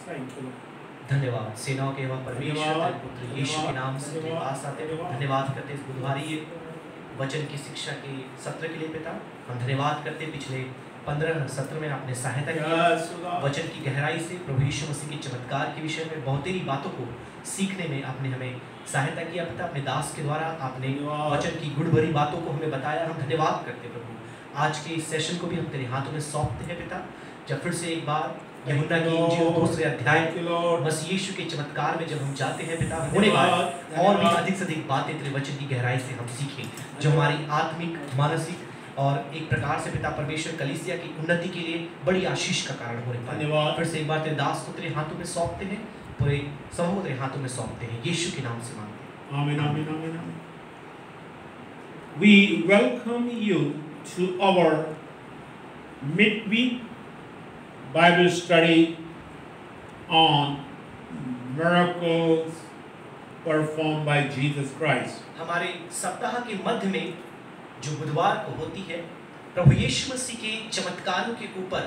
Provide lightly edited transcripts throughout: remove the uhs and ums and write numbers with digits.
Thank you. धन्यवाद सेनाओं के एवं परमेश्वर धन्यवाद, तेरे पुत्र यीशु के नाम से तेरे पास आते हैं। धन्यवाद करते इस बुधवारी वचन की शिक्षा के सत्र के लिए पिता। हम धन्यवाद करते पिछले 15 सत्र में आपने सहायता की Yes, Lord. वचन की गहराई से प्रभु यीशु मसीह के चमत्कार के विषय में बहुत ही बातों को सीखने में आपने हमें सहायता किया पिता। अपने दास के द्वारा आपने धन्यवाद। वचन की गुण भरी बातों को हमें बताया। हम धन्यवाद करते हैं प्रभु। आज के इस सेशन को भी हम तेरे हाथों में सौंपते हैं पिता। जब फिर से एक बार यूहन्ना की इंजील दूसरे अध्याय Thank you, Lord. मसीह यीशु के चमत्कार में जब हम जाते हैं पिता होने वाले और भी अधिक से अधिक बातें तेरे वचन की गहराई से हम सीखें जो हमारी आत्मिक मानसिक और एक प्रकार से पिता परमेश्वर कलीसिया की उन्नति के लिए बड़ी आशीष का कारण हो रही है। धन्यवाद। फिर से एक बार तेरे दास को तेरे हाथों में सौंपते हैं, पूरे समूह को तेरे हाथों में सौंपते हैं, यीशु के नाम से मांगते हैं। Amen, amen, amen, amen. We welcome you to our midweek Bible study on miracles performed by Jesus Christ. हमारे सप्ताह के मध्य में जो बुधवार को होती है प्रभु यीशु मसीह के चमत्कारों के ऊपर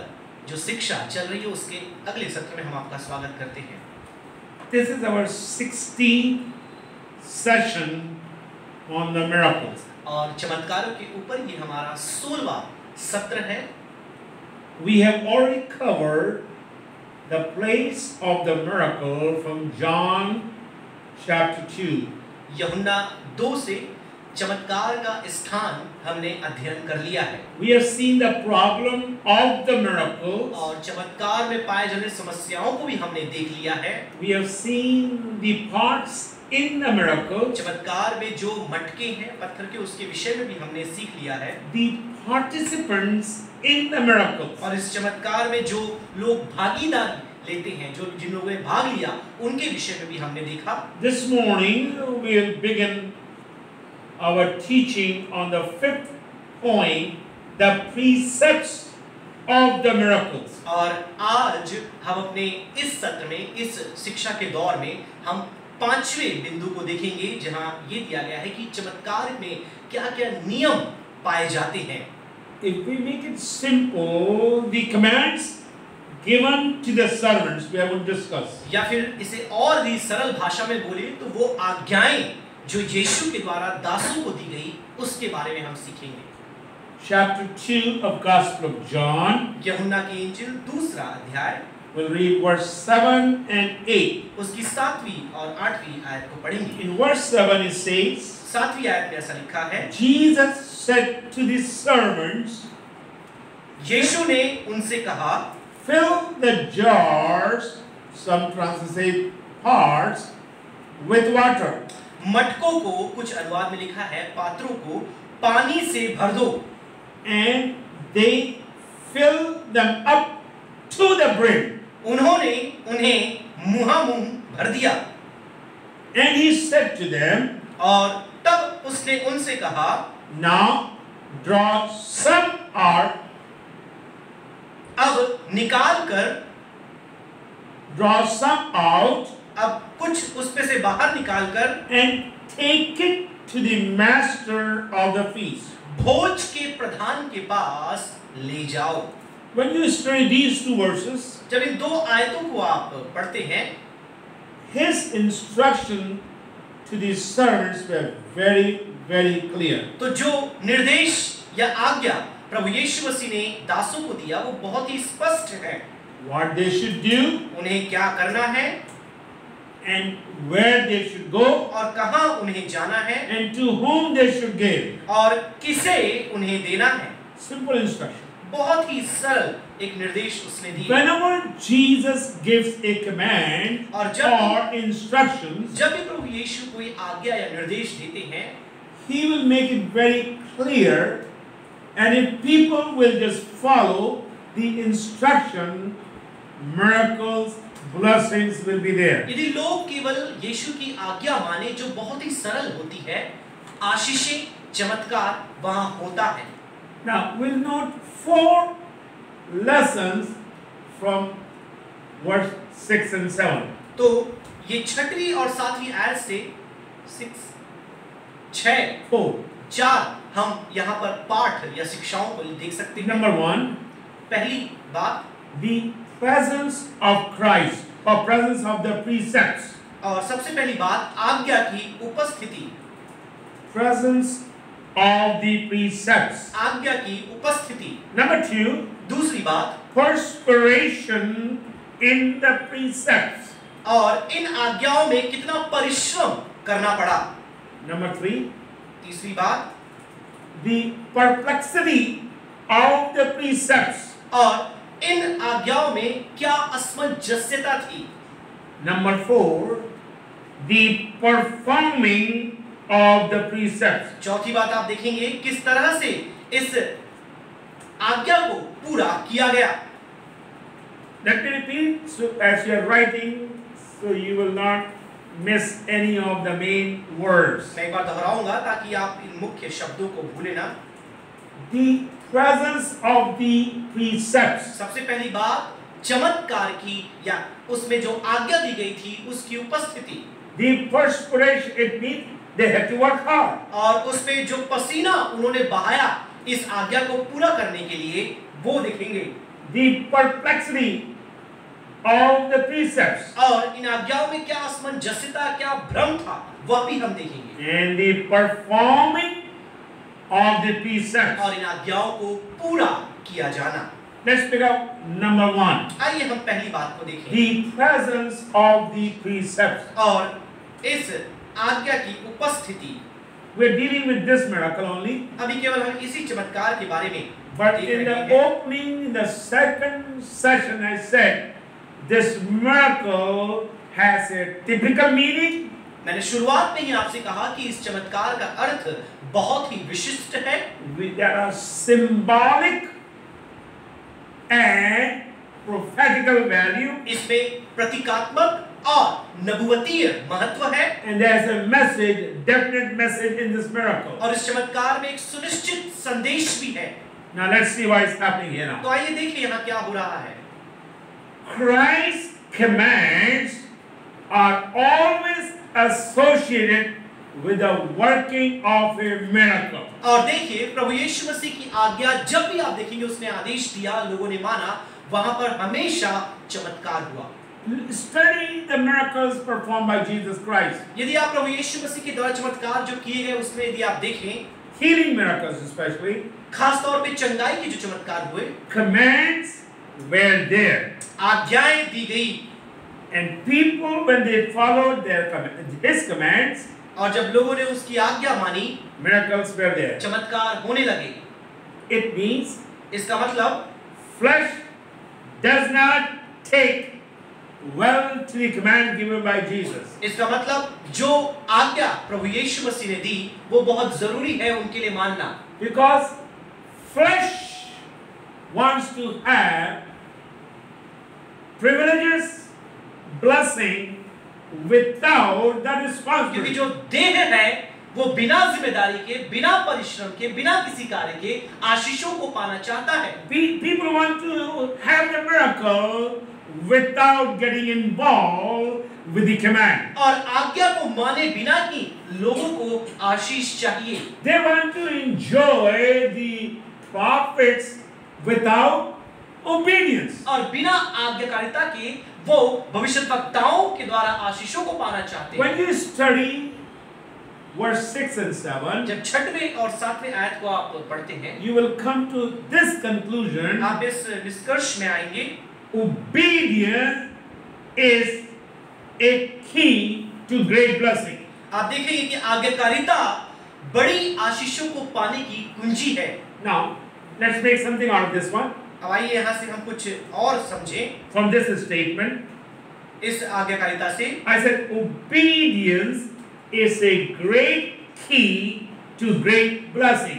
जो शिक्षा चल रही है उसके अगले सत्र में हम आपका स्वागत करते हैं। This is our 16th session on the miracles. और चमत्कारों के ऊपर ये हमारा 16वां सत्र है। We have already covered the place of the miracle from John chapter 2. यूहन्ना 2 से चमत्कार का स्थान हमने अध्ययन कर लिया है। We have seen the problem of the miracles. और चमत्कार में पाए जाने समस्याओं को भी हमने देख लिया है। We have seen the parts in the miracle. चमत्कार में जो मटके हैं पत्थर के उसके विषय में भी हमने सीख लिया है। The participants in the miracle. और इस चमत्कार में जो लोग भागीदारी लेते हैं जो जिन लोगों ने भाग लिया उनके विषय में भी हमने देखा। This morning we will begin our teaching on the 5th point, the precepts of the miracles. और आज हम अपने इस सत्र में इस शिक्षा के दौर में हम 5वें बिंदु को देखेंगे जहां ये दिया गया है कि चमत्कार में क्या-क्या नियम पाए जाते हैं। If we make it simple, the commands given to the servants we have discussed. या फिर इसे और भी सरल भाषा में बोले तो वो आज्ञाएं जो यीशु के द्वारा दासों को दी गई उसके बारे में हम सीखेंगे। Chapter 2 of Gospel of John. यूहन्ना की इंजील दूसरा अध्याय We'll read verse 7 and 8. उसकी 7वीं और 8वीं आयत को पढ़ेंगे। In verse 7 it says, 7वीं आयत में ऐसा लिखा है, Jesus said to the servants, यीशु ने उनसे कहा, fill the jars, some translate parts, with water. मटकों को कुछ अनुवाद में लिखा है पात्रों को पानी से भर दो। And they fill them up to the brim. उन्होंने उन्हें मुहामुह भर दिया। And he said to them, और तब उसने उनसे कहा, now draw some out, अब निकाल कर draw some out, अब कुछ उसमें से बाहर निकाल कर and take it to the master of the feast. भोज के प्रधान के पास ले जाओ। When you study these two verses, जब इन दो आयतों को आप पढ़ते हैं his instruction to the servants were very, very clear. तो जो निर्देश या आज्ञा प्रभु यीशु मसीह ने दासों को दिया वो बहुत ही स्पष्ट है। What they should do उन्हें क्या करना है and where they should go और कहां उन्हें जाना है and to whom they should give. और किसे उन्हें देना है। Simple instruction. बहुत ही सरल एक निर्देश उसने दिया। Whenever Jesus gives a command और जब or instructions, जब भी प्रभु यीशु कोई आज्ञा या निर्देश देते हैं he will make it very clear, and if people will just follow the instruction, miracles, blessings will be there. यदि लोग केवल यीशु की आज्ञा माने जो बहुत ही सरल होती है आशीषें चमत्कार वहां होता है। Now we'll note 4 lessons from verse 6 and 7. तो ये 6वीं और 7वीं आयत से 4 हम यहाँ पर पाठ या शिक्षाओं को देख सकते हैं। Number 1, पहली बात the presence of Christ. or presence of the precepts. और सबसे पहली बात आज्ञा की उपस्थिति, Presence of the precepts. आज्ञा की उपस्थिति। Number 2, दूसरी बात, perspiration in the precepts. और इन आज्ञाओं में कितना परिश्रम करना पड़ा। Number 3, तीसरी बात, the perplexity of the precepts. और इन आज्ञाओं में क्या असमंजस्यता थी। Number 4, the performing of the precepts. चौथी बात आप देखेंगे किस तरह से इस आज्ञा को पूरा किया गया। Let me repeat, so as you are writing, so you will not miss any of the main words. मैं एक बार दोहराऊंगा ताकि आप इन मुख्य शब्दों को भूले ना। The presence of the precepts. सबसे पहली बात चमत्कार की या उसमें जो आज्ञा दी गई थी उसकी उपस्थिति। The perspiration, it means they have to work hard. और उसमें जो पसीना उन्होंने बहाया इस आज्ञा को पूरा करने के लिए वो देखेंगे। The perplexity of the precepts. और इन आज्ञाओं में क्या असमंजस्यता, क्या भ्रम था, वह भी हम देखेंगे। And the performing of the precepts. और इन आज्ञाओं को पूरा किया जाना। Let's pick up number 1. आइए हम पहली बात को देखें। The presence of the precepts. और इस आज्ञा की उपस्थिति। We're dealing with this miracle only. अभी केवल हम इसी चमत्कार के बारे में But देख in रहे the हैं। opening, in the second session, I said this miracle has a typical meaning. मैंने शुरुआत में ही आपसे कहा कि इस चमत्कार का अर्थ बहुत ही विशिष्ट है। There are symbolic and prophetical value. इसमें प्रतीकात्मक और नबुवतीय महत्व है। And there's a message, definite message in this miracle. और इस चमत्कार में एक सुनिश्चित संदेश भी है। Now let's see what is happening here now. तो आइए देखिए यहाँ क्या हो रहा है। Christ's commands are always associated with the working of a miracle. और देखिए प्रभु यीशु मसीह की आज्ञा जब भी आप देखेंगे उसने आदेश दिया, लोगों ने माना, वहां पर हमेशा चमत्कार हुआ। Study the miracles performed by Jesus Christ. यदि आप प्रभु यीशु मसीह के द्वारा चमत्कार जो किए गए उसमें यदि आप देखें, Healing miracles especially, खास तौर पे चंगाई के जो चमत्कार हुए, commands were there. आज्ञाएं दी गई, And people, when they followed his commands, और जब लोगों ने उसकी आज्ञा मानी, miracles were there. चमत्कार होने लगे। It means इसका मतलब flesh does not take well to the command given by Jesus. इसका मतलब जो आज्ञा प्रभु यीशु मसीह ने दी वो बहुत जरूरी है उनके लिए मानना। Because flesh wants to have privileges, blessing without the क्योंकि responsibility. जो देह है वो बिना जिम्मेदारी के, बिना परिश्रम के, बिना किसी कार्य के आशीषों को पाना चाहता है। People want to have the miracle without getting involved with the command. और आज्ञा को माने बिना ही लोगों को आशीष चाहिए। They want to enjoy the prophets without obedience. और बिना आज्ञाकारिता के वो भविष्यद्वक्ताओं के द्वारा आशीषों को पाना चाहते हैं। When you study verse 6 and 7, जब 6वें और 7वें आयत को आप पढ़ते हैं, you will come to this conclusion. आप इस निष्कर्ष में आएंगे, Obedience is a key to great blessing. आप देखेंगे कि आज्ञाकारिता बड़ी आशीषों को पाने की कुंजी है। Now, let's make something out of this one. अब आइए यहाँ से हम कुछ और समझें From this statement, इस आज्ञाकारिता से। I said obedience is a great key to great blessing.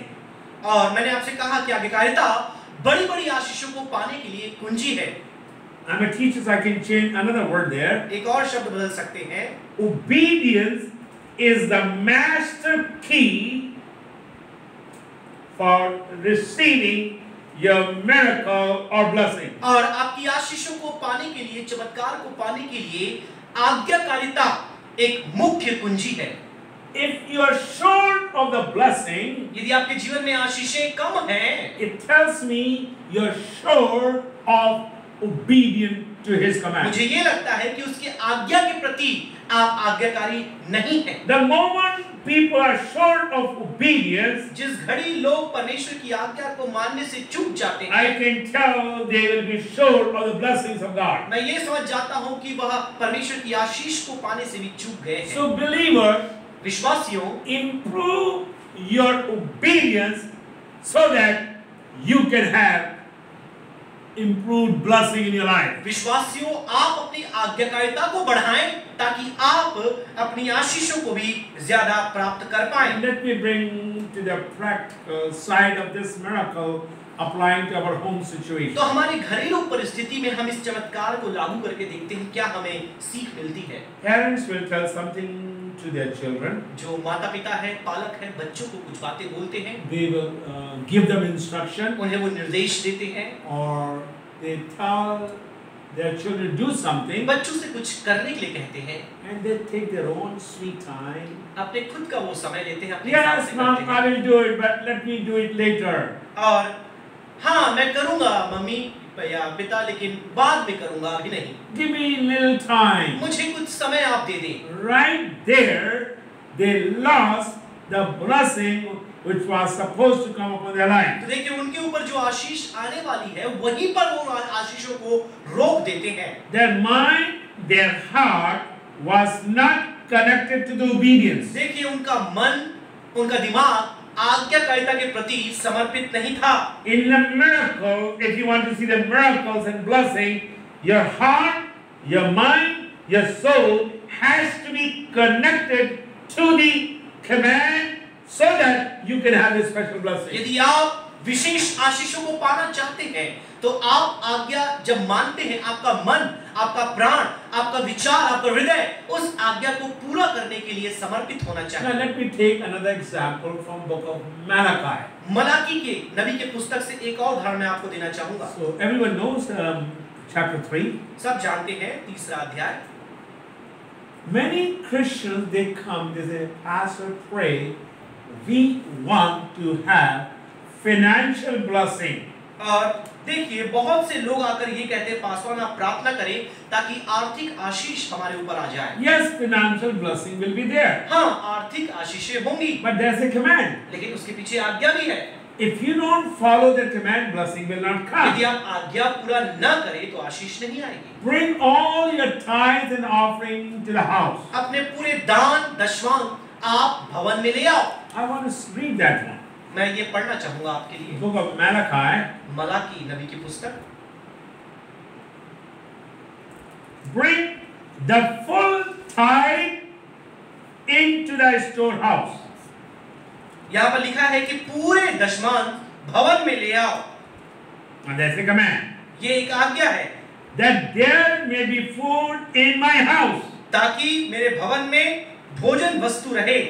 और मैंने आपसे कहा कि आज्ञाकारिता बड़ी-बड़ी आशीषों को पाने के लिए कुंजी है। I'm a teacher, so I can change another word there. एक और शब्द बदल सकते हैं। Obedience is the master key for receiving your miracle or blessing. और आपकी आशीषों को पाने के लिए, चमत्कार को पाने के लिए आज्ञाकारिता एक मुख्य कुंजी है। If you are short of the blessing, यदि आपके जीवन में आशीषें कम हैं, it tells me you're short of obedient to his command. मुझे ये लगता है कि उसके आज्ञा के प्रति आप आज्ञाकारी नहीं हैं। The moment people are short of obedience, जिस घड़ी लोग परमेश्वर की आज्ञा को मानने से चूक जाते हैं, I can tell they will be short of the blessings of God. मैं ये समझ जाता हूँ कि वह परमेश्वर की आशीष को पाने से भी चूक गए हैं। So believers, विश्वासियों, improve your obedience so that you can have improved blessing in your life. विश्वासियों, आप अपनी आज्ञाकारिता को बढ़ाएं ताकि आप अपनी आशीषों को भी ज्यादा प्राप्त कर पाएं। Let me bring to the practical side of this miracle applying to our home situation. तो हमारी घरेलू परिस्थिति में हम इस चमत्कार को लागू करके देखते हैं, क्या हमें सीख मिलती है। Parents will tell something to their children. जो माता पिता है, पालक है, बच्चों को कुछ बातें बोलते हैं, They will give them instruction, उन्हें वो निर्देश देते हैं, or they tell their children do something, बच्चों से कुछ करने के लिए कहते हैं, and they take their own sweet time. अपने खुद का वो समय लेते हैं, अपने हिसाब Yes, से mom, करते I हैं, will do it, but let me do it later. और हाँ मैं करूँगा मम्मी या पिता, लेकिन बाद में करूँगा, अभी नहीं, Give me a little time. मुझे कुछ समय आप दे दें। Right there, they lost the blessing which was supposed to come upon their life. तो देखिए उनके ऊपर जो आशीष आने वाली है, वहीं पर वो आशीषों को रोक देते हैं। Their mind, their heart was not connected to the obedience. देखिए उनका मन, उनका दिमाग आज्ञाकारिता के प्रति समर्पित नहीं था। In the miracle, if you want to see the miracles and blessing, your heart, your mind, your soul has to be connected to the command so that you can have this special blessing. यदि आप विशेष आशीषों को पाना चाहते हैं, तो आप आज्ञा जब मानते हैं, आपका मन, आपका प्राण, आपका विचार, आपका हृदय उस आज्ञा को पूरा करने के लिए समर्पित होना Now चाहिए। let me take another example from book of Malachi. Malachi के नबी के पुस्तक से एक और उदाहरण मैं आपको देना चाहूंगा। So everyone knows chapter 3. सब जानते हैं तीसरा अध्याय। Many Christians, they come, they say, Pastor, pray, we want to have financial blessing. और देखिए बहुत से लोग आकर ये कहते हैं, पासवान आप प्रार्थना करें ताकि आर्थिक आशीष हमारे ऊपर आ जाए। Yes, financial blessing will be there. हाँ, आर्थिक आशीषें होंगी, But there's a command. लेकिन उसके पीछे आज्ञा भी है। If you don't follow the command, blessing will not come. यदि आप आज्ञा पूरा न करें तो आशीष नहीं आएगी। Bring all your tithes and offering to the house. अपने पूरे दान दशमांश आप भवन में ले आओ। I want to read that one. मैं ये पढ़ना चाहूंगा आपके लिए। Book of Malachi. मलाकी नबी की पुस्तक। Bring the full tithe into the storehouse. यहाँ पर लिखा है कि पूरे दशमांश भवन में ले आओ। And that's the command. ये एक आज्ञा है, That there may be food in my house. ताकि मेरे भवन में भोजन वस्तु रहे।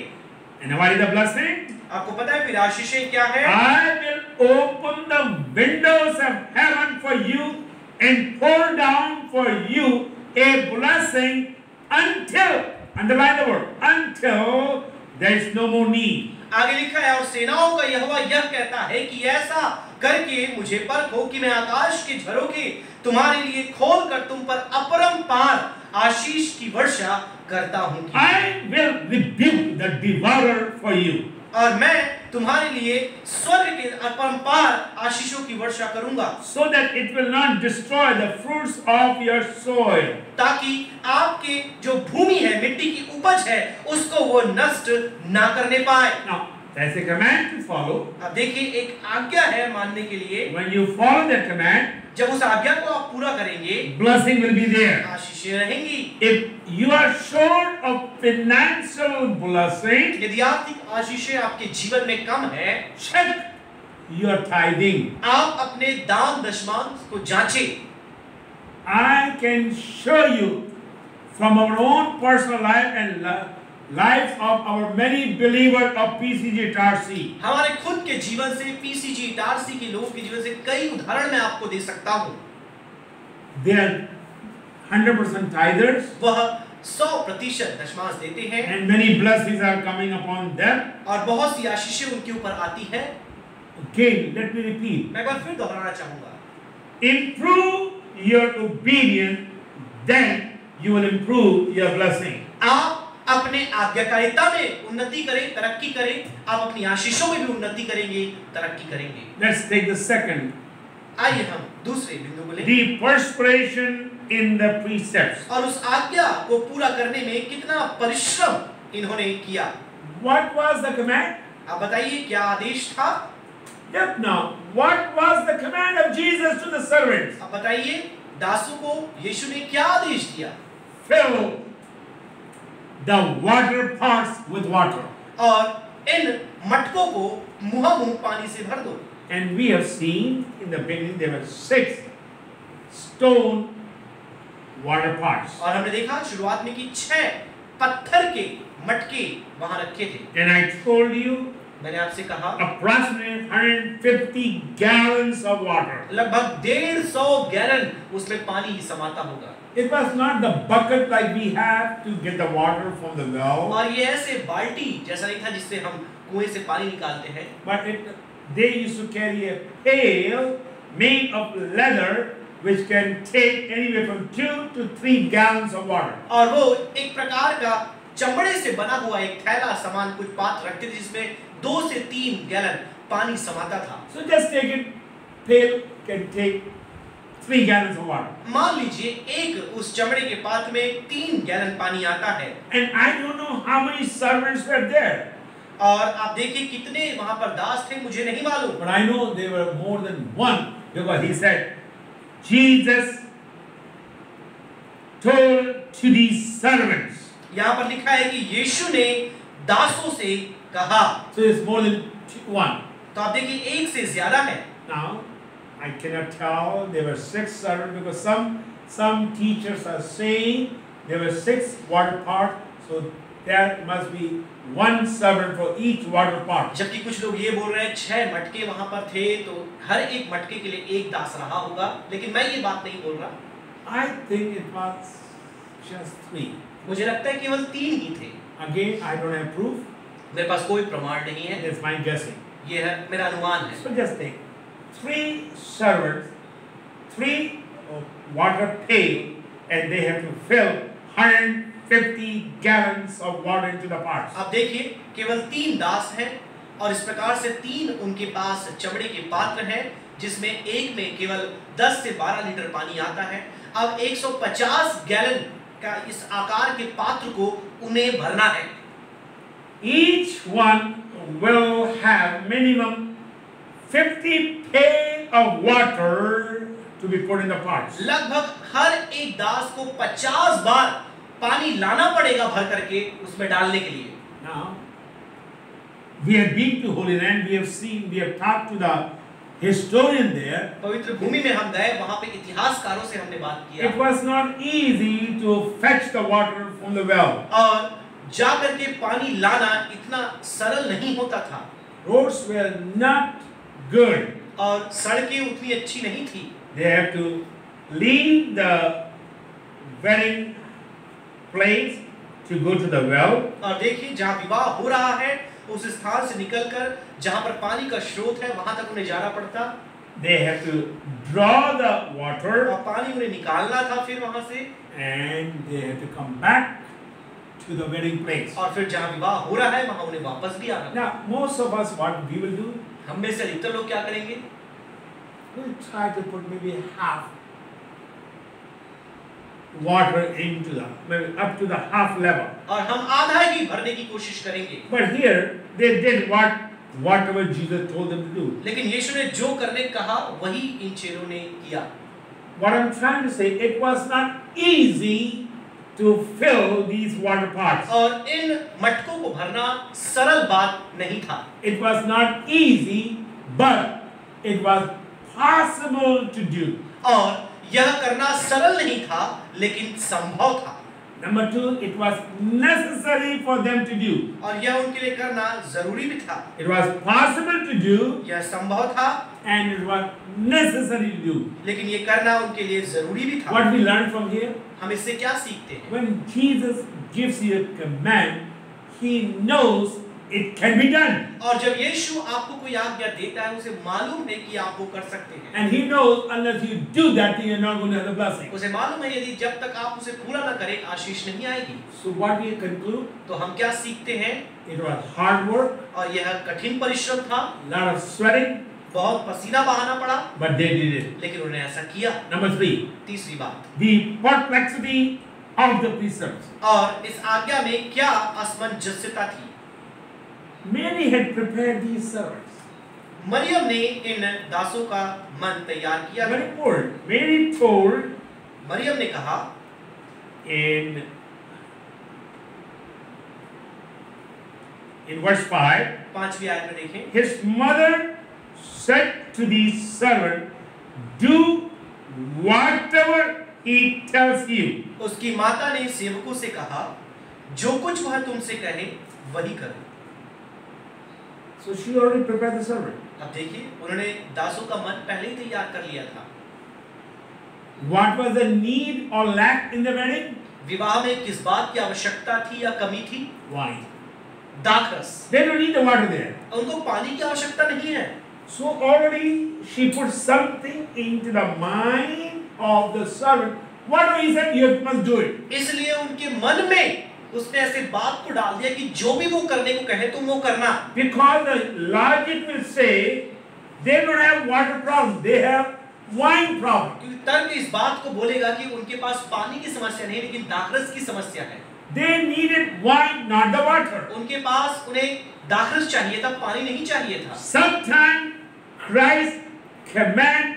And what is the blessing? आपको पता है फिर आशीषें क्या है? I will open the windows of heaven for you and pour down for you a blessing until, underline the word, until there is no more need. आगे लिखा है, और सेनाओं का यहोवा यह कहता है कि ऐसा करके मुझे परखो कि मैं आकाश के झरोखे तुम्हारे लिए खोल कर तुम पर अपरंपार आशीष की वर्षा करता हूँ। I will rebuke the devourer for you. और मैं तुम्हारे लिए स्वर्ग के अपरंपार आशीषों की वर्षा करूंगा, So that it will not destroy the fruits of your soil. ताकि आपके जो भूमि है, मिट्टी की उपज है, उसको वो नष्ट ना करने पाए। Now, that's a command to follow. अब देखिए एक आज्ञा है मानने के लिए। When you follow that command, जब उस आज्ञा को आप पूरा करेंगे, blessing will be there. आशीषें रहेंगी। If you are short of financial blessing, यदि आर्थिक आशीषें आपके जीवन में कम है, check your tithing. आप अपने दान दशमांश को जांचें। I can show you from our own personal life and lives of our many believers of PCG-TRC. हमारे खुद के जीवन से, PCG-TRC के लोगों के जीवन से कई उदाहरण मैं आपको दे सकता हूँ। They are 100% tithers, वह 100% दशमांश देते हैं, and many blessings are coming upon them. और बहुत सी आशीषें उनके ऊपर आती है। Again, let me repeat. मैं एक बार फिर दोहराना चाहूंगा, Improve your obedience, then you will improve your blessing. आप अपने आज्ञाकारिता में उन्नति करें, तरक्की करें, आप अपनी आशीषों में भी उन्नति करेंगे, तरक्की करेंगे। Let's take the second. आइए हम दूसरे बिंदु को लें। The perspiration in the precepts. और उस आज्ञा को पूरा करने में कितना परिश्रम इन्होंने किया। What was the command? आप बताइए क्या आदेश था? Yep, now, what was the command of Jesus to the servants? आप बताइए दासों को यीशु ने क्या आदेश दिया? Fill the water pots with water. और इन मटकों को मुहामुह पानी से भर दो। And we have seen in the beginning there were 6 stone water pots. और हमने देखा शुरुआत में कि 6 पत्थर के मटके वहां रखे थे। And I told you मैंने आपसे कहा approximately 150 gallons of water. लगभग 150 गैलन उसमें पानी समाता होगा। It was not the bucket like we have to get the water from the well. और ये ऐसे बाल्टी जैसा नहीं था जिससे हम कुएं से पानी निकालते हैं। But they used to carry a pail made of leather which can take anywhere from 2 to 3 gallons of water. और वो एक प्रकार का चमड़े से बना हुआ एक थैला समान कुछ पात्र रखते थे जिसमें 2 से 3 गैलन पानी समाता था। So just take it, pail can take 3 gallons of water. मान लीजिए एक उस चमड़े के पात्र में 3 गैलन पानी आता है। And I don't know how many servants were there. और आप देखिए कितने वहां पर दास थे मुझे नहीं मालूम। But I know there were more than one because he said, Jesus told to these servants. यहाँ पर लिखा है कि यीशु ने दासों से कहा। So it's more than one. तो आप देखिए एक से ज्यादा है। Now I cannot tell there were 6 servants because some teachers are saying there were 6 water pots, so there must be 1 servant for each water pot. जबकि कुछ लोग ये बोल रहे हैं 6 मटके वहां पर थे तो हर एक मटके के लिए एक दास रहा होगा, लेकिन मैं ये बात नहीं बोल रहा। I think it was just 3. मुझे लगता है केवल 3 ही थे। Again, I don't have proof. मेरे पास कोई प्रमाण नहीं है। It's my guessing. ये है मेरा अनुमान है। So just take 3 servants, 3 water pail, and they have to fill 150 gallons of water into the pots. आप देखिए केवल 3 दास हैं और इस प्रकार से 3 उनके पास चमड़े के पात्र हैं जिसमें एक में केवल 10 से 12 लीटर पानी आता है। अब 150 गैलन का इस आकार के पात्र को उन्हें भरना है। Each one will have minimum 50 pail of water to be put in the pots. लगभग हर एक दास को 50 बार पानी लाना पड़ेगा भर करके उसमें डालने के लिए। Now, we have been to Holy Land. We have talked to the historian there. पवित्र भूमि में हम गए, वहां पे इतिहासकारों से हमने बात किया। It was not easy to fetch the water from the well. और जा करके पानी लाना इतना सरल नहीं होता था। Roads were not good. और सड़कें उतनी अच्छी नहीं थी। They have to leave the wedding place to go to the well. और देखिए जहाँ विवाह हो रहा है उस स्थान से निकलकर जहाँ पर पानी का स्रोत है वहां तक उन्हें जाना पड़ता। They have to draw the water और पानी उन्हें निकालना था फिर वहां से, and they have to come back to the wedding place. और फिर जहाँ विवाह हो रहा है वहां उन्हें वापस भी आना। Now, most of us, what we will do? हम में से अधिकतर लोग क्या करेंगे? We'll try to put maybe half water into the, maybe up to the half level. और हम आधा ही भरने की कोशिश करेंगे। But here they did whatever Jesus told them to do. लेकिन यीशु ने जो करने कहा वही इन चेलों ने किया। What I'm trying to say, it was not easy to fill these water pots. और इन मटकों को भरना सरल बात नहीं था। It was not easy, but it was possible to do. और यह करना सरल नहीं था लेकिन संभव था। Number 2, it was necessary for them to do. और यह उनके लिए करना जरूरी भी था। It was possible to do, यह संभव था and it was necessary to do. लेकिन ये करना उनके लिए जरूरी भी था। What we learn from here? हम इससे क्या सीखते हैं? When Jesus gives you a command, He knows it can be done. और जब यीशु आपको कोई आज्ञा देता है उसे मालूम है कि आप वो कर सकते हैं। And he knows unless you do that thing, you're not going to have the blessing. उसे मालूम है यदि जब तक आप उसे पूरा न करें आशीष नहीं आएगी। So what we conclude? तो हम क्या सीखते हैं? It was hard work, और यह कठिन परिश्रम था, lot of sweating, बहुत पसीना बहाना पड़ा, but they did it. लेकिन उन्होंने ऐसा किया। Number 3, तीसरी बात, the perplexity of the precepts. और इस आज्ञा में क्या असमंजसता थी? Mary had prepared these servants. Maryam ने इन दासों का मन तैयार किया। Very important. Mary told Maryam ने कहा in verse 5, पांचवी आयत में देखें, his mother said to the servant, do whatever he tells you. उसकी माता ने सेवकों से कहा, जो कुछ वह तुमसे कहे वही करो। So she already prepared the servant. अब देखिए, उन्होंने दासों का मन पहले ही तैयार कर लिया था। What was the need or lack in the wedding? विवाह में किस बात की आवश्यकता थी या कमी थी? Wine. दाखरस। They don't need the water there. उनको पानी की आवश्यकता नहीं है। So already she put something into the mind of the servant. Whatever he said, you must do it. इसलिए उनके मन में उसने ऐसे बात को डाल दिया कि जो भी वो करने को कहे तुम वो करना। Because the logic will say they don't have water problem, they have wine problem. क्योंकि तर्क इस बात को बोलेगा कि उनके पास पानी की समस्या नहीं लेकिन दाखरस की समस्या है। They needed wine, not the water. उनके पास उन्हें दाखरस चाहिए था, पानी नहीं चाहिए था। Sometimes Christ's command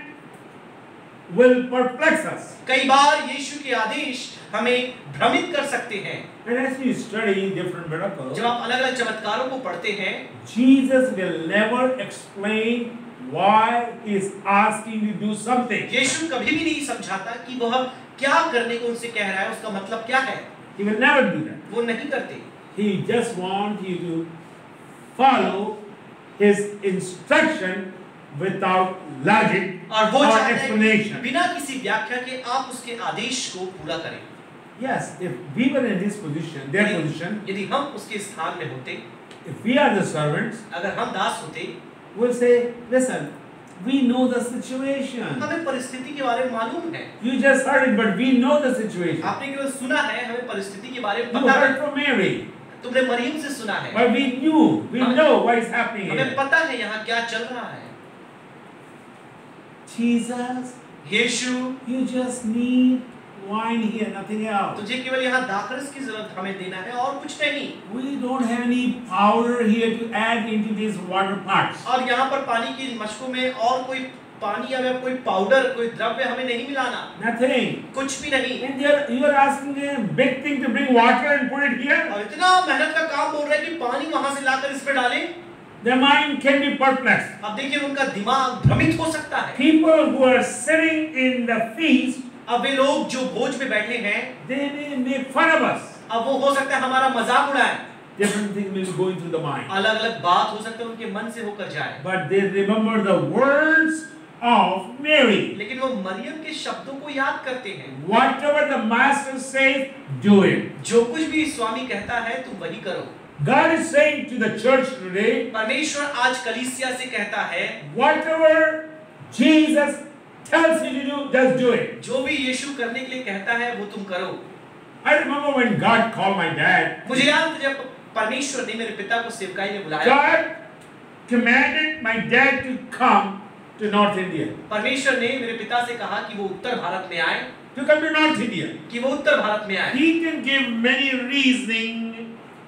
will perplex us. कई बार यीशु के आदेश हमें भ्रमित कर सकते हैं। And as we study different miracles, जब आप अलग-अलग चमत्कारों को पढ़ते हैं, Jesus will never explain why he is asking you to do something. यीशु कभी भी नहीं समझाता कि वह क्या करने को उनसे कह रहा है, उसका मतलब क्या है। He will never do that. वो नहीं करते। He just wants you to follow his instruction without logic और वो or चाहता है explanation. बिना किसी व्याख्या के आप उसके आदेश को पूरा करें। Yes, if we were in his position, their position, यदि हम उसके स्थान में होते, if we are the servants, अगर हम दास होते, we'll say, listen, we know the situation. हमें परिस्थिति के बारे में मालूम है। You just heard it, but we know the situation. आपने केवल सुना है, हमें परिस्थिति के बारे में You पता है। heard from Mary, तुमने मरियम से सुना है। but we know what is happening हमें here. पता है यहाँ क्या चल रहा है। Jesus, Yeshu, you just need wine here, nothing else. तुझे केवल यहाँ दाखरस की जरूरत हमें देना है और कुछ नहीं। We don't have any powder here to add into these water pots. और यहाँ पर पानी की मशकों में और कोई पानी या कोई पाउडर, कोई द्रव्य हमें नहीं मिलाना। Nothing. कुछ भी नहीं। And you are asking a big thing to bring water and put it here. और इतना मेहनत का काम बोल रहे हैं कि पानी वहाँ से लाकर इस पे डालें। Their mind can be perplexed. अब देखिए उनका दिमाग भ्रमित हो सकता है। People who are sitting in the feast, अब वे लोग जो भोज में बैठे हैं, they may make fun of us. अब वो हो सकता है हमारा मजाक उड़ाए। Different things will be going through the mind. अलग-अलग बात हो सकता है उनके मन से होकर जाए। But they remember the words of Mary. लेकिन वो मरियम के शब्दों को याद करते हैं। Whatever the master says, do it. जो कुछ भी स्वामी कहता है तुम वही करो। God is saying to the church today, परमेश्वर आज कलीसिया से कहता है, whatever Jesus tells you to do, just do it. जो भी यीशु करने के लिए कहता है वो तुम करो। I remember when God called my dad. मुझे याद है जब परमेश्वर ने मेरे पिता को सेवकाई में बुलाया। God commanded my dad to come to North India. परमेश्वर ने मेरे पिता से कहा कि वो उत्तर भारत में आए। To come to North India. कि वो उत्तर भारत में आए। He can give many reasoning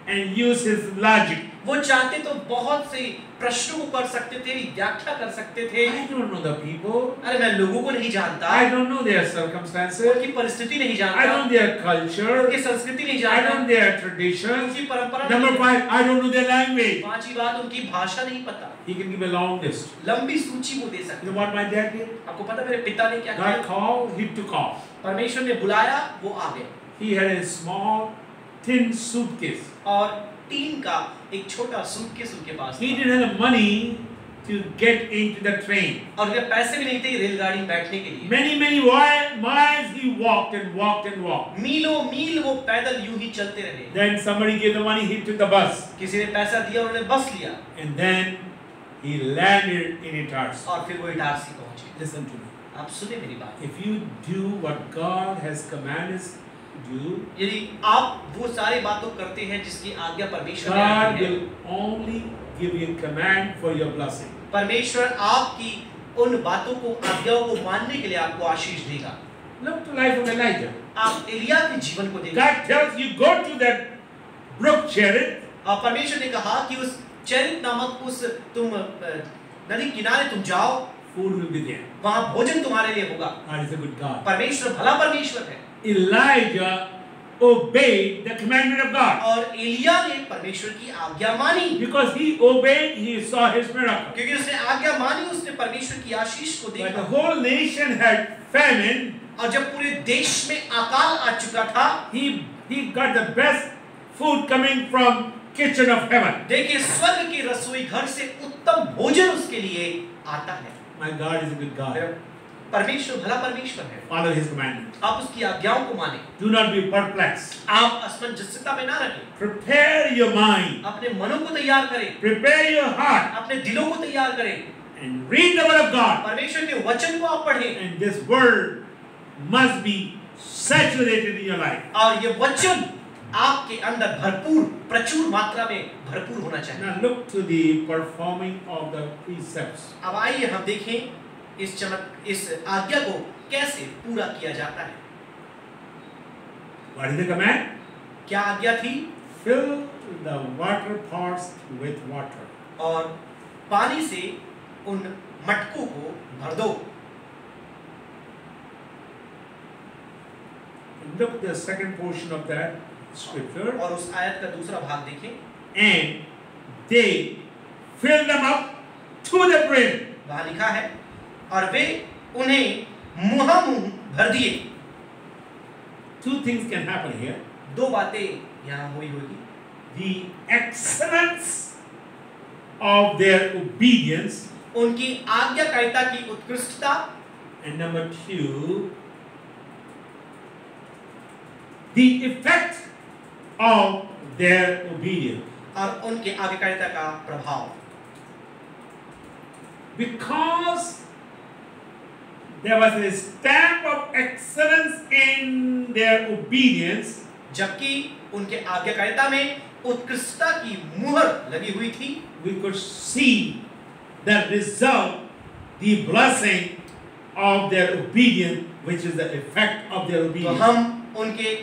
and use his logic. वो चाहते तो बहुत से प्रश्नों को कर सकते थे, व्याख्या कर सकते थे। I don't know the people. अरे मैं लोगों को नहीं जानता। I don't know their circumstances. उनकी परिस्थिति नहीं जानता। I don't know their culture. उनकी संस्कृति नहीं I जानता। don't know their traditions. उनकी परंपरा Number नहीं। 5, I don't know their language. पांचवी बात, उनकी भाषा नहीं पता। He can give a long list. लंबी सूची वो दे You सकते। know what my dad did? आपको पता मेरे पिता ने क्या God किया? called, he took off. परमेश्वर ने बुलाया, वो आ गए। He had a small tin suitcase. और टीन का एक छोटा सूटकेस उनके पास He था। didn't have the money to get into the train. और उनके पैसे भी नहीं थे रेलगाड़ी में बैठने के लिए। Many miles he walked and walked and walked. मीलों मील वो पैदल यूं ही चलते रहे। Then somebody gave the money, he took the bus. किसी ने पैसा दिया, उन्होंने बस लिया। And then he landed in Itarsi. और फिर वो इटारसी पहुंचे। Listen to me. आप सुने मेरी बात। If you do what God has commanded us to do, यदि आप वो सारी बातों करते हैं जिसकी आज्ञा परमेश्वर ने God दी है, will only give you a command for your blessing. परमेश्वर आपकी उन बातों को, आज्ञाओं को मानने के लिए आपको आशीष देगा। Look to the life of Elijah. आप एलिया के जीवन को देखिए। God tells you go to that brook Cherith. और परमेश्वर ने कहा कि उस चरित नामक उस तुम नदी किनारे तुम जाओ, Food will be there. वहां भोजन तुम्हारे लिए होगा। God is a good God. परमेश्वर भला परमेश्वर है। Elijah obeyed the commandment of God. और एलिया ने परमेश्वर की आज्ञा मानी। Because he obeyed, he saw his miracle. क्योंकि उसने आज्ञा मानी, उसने परमेश्वर की आशीष को But the देखा। whole nation had famine. और जब पूरे देश में अकाल आ चुका था, He got the best food coming from kitchen of heaven. देखिए स्वर्ग के रसोई घर से उत्तम भोजन उसके लिए आता है। My God is a good God. परमेश्वर भला परमेश्वर है। Follow his commandments. आप उसकी आज्ञाओं को माने। Do not be perplexed. आप असमंजसता में ना रहें। Prepare your mind. अपने मनों को तैयार करें। Prepare your heart. अपने दिलों को तैयार करें। And read the word of God. परमेश्वर के वचन को आप पढ़ें। And this word must be saturated in your life. और ये वचन आपके अंदर भरपूर, प्रचुर मात्रा में भरपूर होना चाहिए। Now look to the performing of the precepts. अब आइए हम देखें इस आज्ञा को कैसे पूरा किया जाता है। What is the command? क्या आज्ञा थी? Fill the water pots with water. और पानी से उन मटकों को भर दो। Look the second portion of that scripture. और उस आयत का दूसरा भाग देखें। And they filled them up to the brim. वहाँ लिखा है और वे उन्हें मुहामुह भर दिए। Two things can happen here. दो बातें यहाँ हुई होगी। The excellence of their obedience. उनकी आज्ञाकारिता की उत्कृष्टता। And number two, the effect of their obedience. और उनके आज्ञाकारिता का प्रभाव। Because there was a stamp of excellence in their obedience, जबकि उनके आज्ञाकारिता में उत्कृष्टता की मुहर लगी हुई थी, we could see the result, the blessing of their obedience, which is the effect of their तो obedience. हम उनके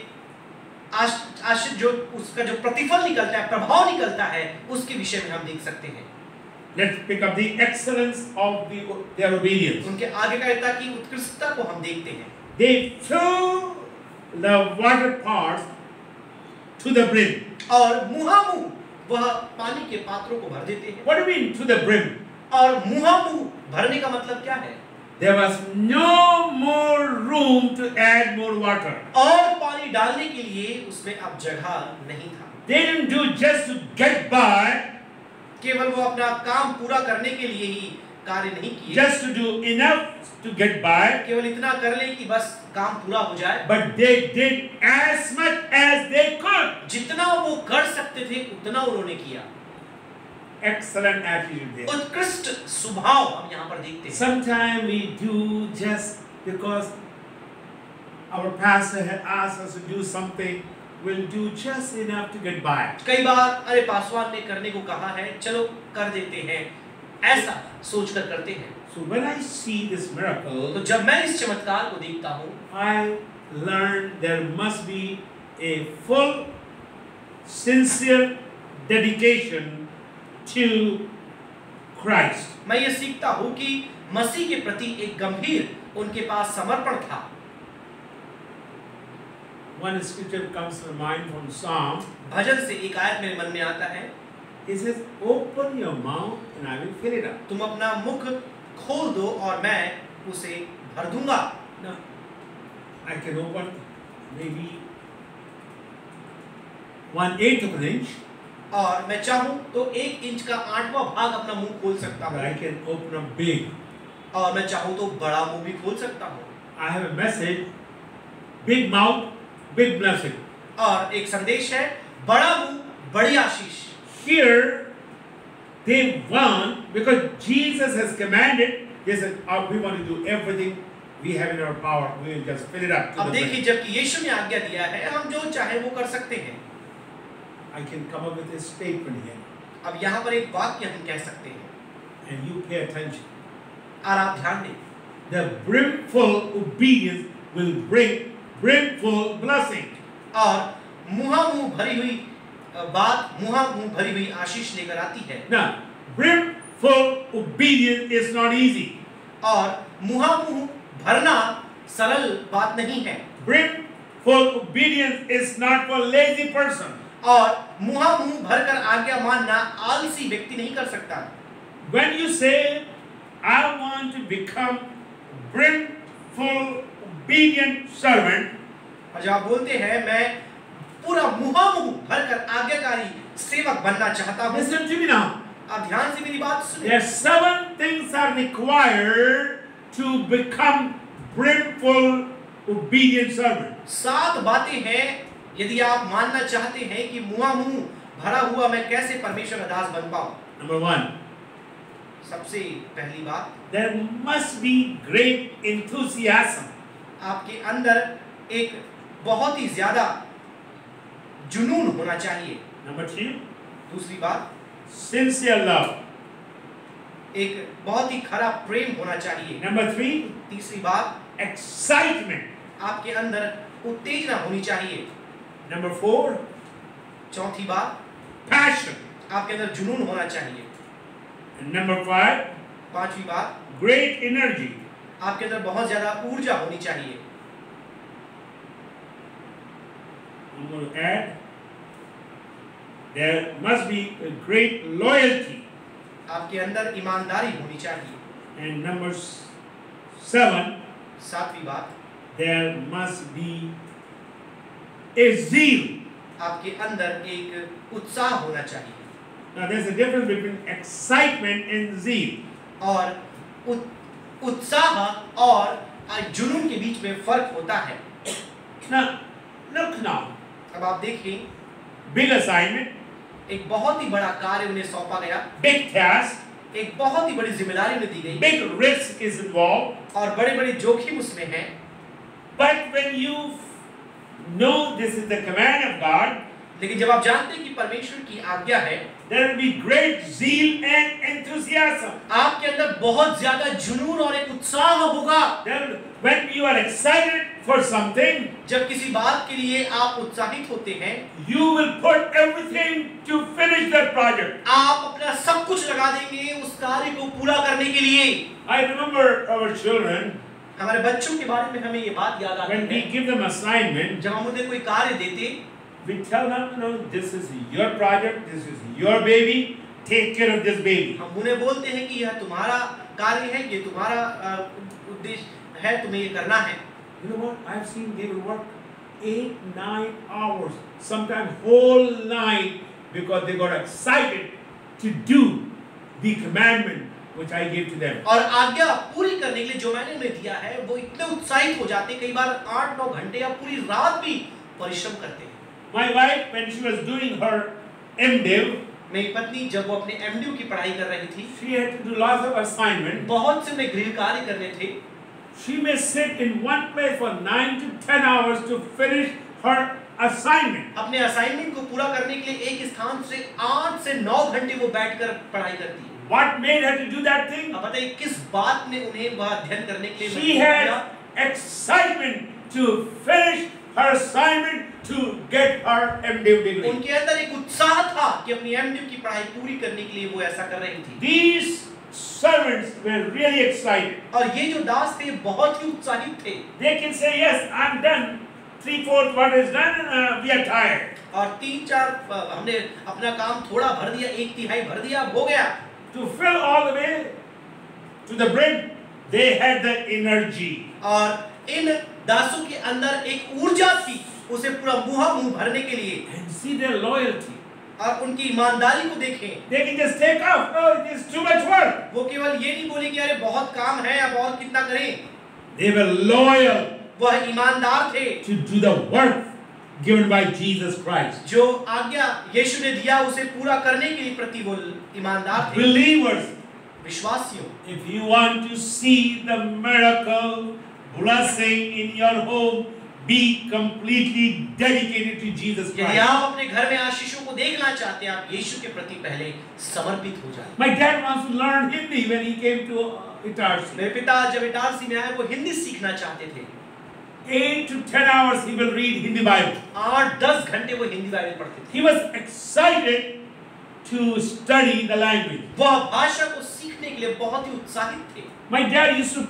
जो उसका जो प्रतिफल निकलता है, प्रभाव निकलता है, उसके विषय में हम देख सकते हैं। Let's pick up the excellence of their obedience. उनके आज्ञाकारिता की उत्कृष्टता को हम देखते हैं। They fill the water pots to the brim. और मुहामुह वह पानी के पात्रों को भर देते हैं। What do you mean to the brim? और मुहामुह भरने का मतलब क्या है? There was no more room to add more water. और पानी डालने के लिए उसमें अब जगह नहीं था। They didn't do just to get by. केवल वो अपना काम पूरा करने के लिए ही कार्य नहीं किए। Just to do enough to get by. केवल इतना कर ले कि बस काम पूरा हो जाए। But they did as much as they could. जितना वो कर सकते थे उतना उन्होंने किया। Excellent attitude there. उत्कृष्ट स्वभाव हम यहाँ पर देखते हैं। Sometimes we do just because our pastor had asked us to do something, we'll do just enough to get by. कई बार अरे पासवान ने करने को कहा है, चलो कर देते हैं, ऐसा सोचकर करते हैं। So when I see this miracle, तो जब मैं इस चमत्कार को देखता हूँ, I learned there must be a full, sincere dedication to Christ. मैं ये सीखता हूँ कि मसीह के प्रति एक गंभीर उनके पास समर्पण था। One scripture comes to mind from Psalm. भजन से एक आयत मेरे मन में आता है। It says, "Open your mouth and I will fill it up." तुम अपना मुख खोल दो और मैं उसे भर दूंगा। Now, I can open maybe 1/8 of an inch. और मैं चाहूं तो 1 इंच का 8वां भाग अपना मुंह खोल सकता but I हूं, can open up big. और मैं चाहूं तो बड़ा मुंह भी खोल सकता हूं। I have a message, big mouth, big blessing. और एक संदेश है, बड़ा मुंह बड़ी आशीष। Here, they want, because Jesus has commanded, they said, "Oh, we want to do everything we have in our power. We will just fill it up to अब the देखिए, brim." जबकि यीशु ने आज्ञा दिया है, हम जो चाहे वो कर सकते हैं। I can come up with a statement here, अब यहाँ पर एक वाक्य हम कह सकते हैं, and you pay attention. और आप ध्यान दें। The brimful obedience will bring brimful blessing. और मुहामुह भरी हुई बात मुहामुह भरी हुई आशीष लेकर आती है। Now, brimful obedience is not easy. और मुहामुह भरना सरल बात नहीं है। Brimful obedience is not for lazy person. और मुहामुह भरकर आज्ञा मानना आलसी व्यक्ति नहीं कर सकता। When you say, "I want to become brimful obedient servant," और जब आप बोलते हैं, मैं पूरा मुहामुह भरकर आज्ञाकारी सेवक बनना चाहता हूँ, listen to me now. आप ध्यान से मेरी बात सुनिए। There are 7 things are required to become brimful obedient servant. 7 बातें हैं यदि आप मानना चाहते हैं कि मुहामुह भरा हुआ मैं कैसे परमेश्वर का दास बन पाऊं। Number 1, सबसे पहली बात, there must be great enthusiasm. आपके अंदर एक बहुत ही ज्यादा जुनून होना चाहिए। Number 2, दूसरी बात, sincere love. एक बहुत ही खरा प्रेम होना चाहिए। Number 3, तीसरी बात, excitement. आपके अंदर उत्तेजना होनी चाहिए। Number 4, चौथी बात, passion. आपके अंदर जुनून होना चाहिए। And number 5, पांचवी बात, great energy. आपके अंदर बहुत ज्यादा ऊर्जा होनी चाहिए। I'm going to add, there must be a great loyalty. आपके अंदर ईमानदारी होनी चाहिए। And number 7, सातवीं बात, there must be a zeal. आपके अंदर एक उत्साह होना चाहिए। Now there's a difference between excitement and zeal. और उत्साह और जुनून के बीच में फर्क होता है। Now, look now. अब आप देखिए, Big assignment, एक बहुत ही बड़ा कार्य उन्हें सौंपा गया, big task, एक बहुत ही बड़ी जिम्मेदारी उन्हें दी गई, big risk is involved. और बड़े-बड़े जोखिम उसमें हैं। But when you know this is the command of God, लेकिन जब आप जानते हैं कि परमेश्वर की आज्ञा है, there will be great zeal and enthusiasm. आपके अंदर बहुत ज्यादा जुनून और एक उत्साह होगा। Then when you are excited for something, जब किसी बात के लिए आप उत्साहित होते हैं, you will put everything to finish that project. आप अपना सब कुछ लगा देंगे उस कार्य को पूरा करने के लिए। I remember our children, हमारे बच्चों के बारे में हमें ये बात याद आती when we है, give them assignment, जब हम उन्हें कोई कार्य देते, we tell them, you know, this is your project, this is your baby, take care of this baby. हम उन्हें बोलते हैं कि यह तुम्हारा कार्य है, ये तुम्हारा उद्देश्य है, तुम्हें ये करना है। You know what? I've seen they will work 8-9 hours, sometimes whole night, because they got excited to do the commandment which I gave to them. और आज्ञा पूरी करने के लिए जो मैंने उन्हें दिया है, वो इतने उत्साहित हो जाते हैं, कई बार 8-9 घंटे या पूरी रात भी परिश्रम करते हैं। My wife, when she was doing her MDiv, मेरी पत्नी जब वो अपने MDiv की पढ़ाई कर रही थी, she had to do lots of assignment. बहुत से उन्हें गृह कार्य करने थे। She may sit in one place for 9 to 10 hours to finish her assignment. अपने असाइनमेंट को पूरा करने के लिए एक स्थान से 8 से 9 घंटे वो बैठकर पढ़ाई करती है। What made her to do that thing? अब बताइए किस बात ने उन्हें वह अध्ययन करने के लिए She had excitement to finish her assignment to get her MDiv degree. उनके अंदर एक उत्साह था कि अपनी MDiv की पढ़ाई पूरी करने के लिए वो ऐसा कर रही थी। These servants were really excited. और ये जो दास थे बहुत ही उत्साहित थे। They can say, yes, I'm done. 3/4 what is done, we are tired. और 3-4 हमने अपना काम थोड़ा भर दिया, 1/3 भर दिया, हो गया। To fill all the way to the brim, they had the energy. और इन दासों के अंदर एक ऊर्जा थी, उसे पूरा मुंह भरने के लिए। And see their loyalty. और उनकी ईमानदारी को देखें। They can just take off. Oh, it is too much work. वो केवल ये नहीं बोले कि अरे बहुत काम है, अब और कितना करें। They were loyal वह ईमानदार थे to do the work given by Jesus Christ. जो आज्ञा यीशु ने दिया उसे पूरा करने के लिए प्रति वो ईमानदार थे। Believers, विश्वासियों, if you want to see the miracle blessing in your home, be completely dedicated to Jesus यदि Christ. आप अपने घर में आशीषों को देखना चाहते हैं, आप यीशु के प्रति पहले समर्पित हो जाएं। My dad wants to learn Hindi when he came to Itarsi. मेरे पिता जब इटारसी में आए वो हिंदी सीखना चाहते थे। 8 to 10 hours he will read Hindi Bible. 8-10 घंटे वो हिंदी बाइबल पढ़ते थे। He was excited to study the language. वह भाषा को सीखने के लिए बहुत ही उत्साहित थे। My dad used to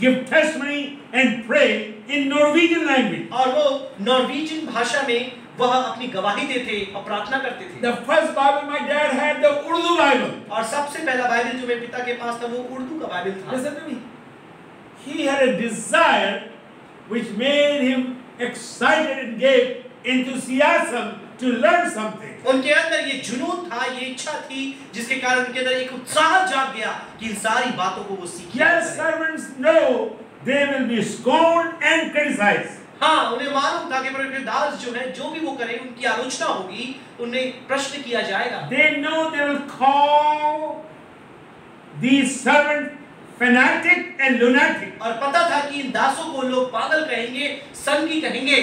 give testimony and pray in Norwegian language. और वो नॉर्वेजियन भाषा में वह अपनी गवाही देते और प्रार्थना करते थे। The first Bible my dad had, the Urdu Bible. और सबसे पहला बाइबल जो मेरे पिता के पास था वो उर्दू का बाइबल था। Listen to me. He had a desire which made him excited and gave enthusiasm to learn something. उनके अंदर ये जुनून था, ये इच्छा थी जिसके कारण उनके अंदर एक उत्साह जाग गया कि इन सारी बातों को वो सीखे। Yes, servants know they will be scorned and criticized. हाँ, उन्हें मालूम था कि परमेश्वर दास जो है जो भी वो करें उनकी आलोचना होगी, उन्हें प्रश्न किया जाएगा। They know they will call these servants fanatic and lunatic. और पता था कि इन दासों को लोग पागल कहेंगे, संगी कहेंगे।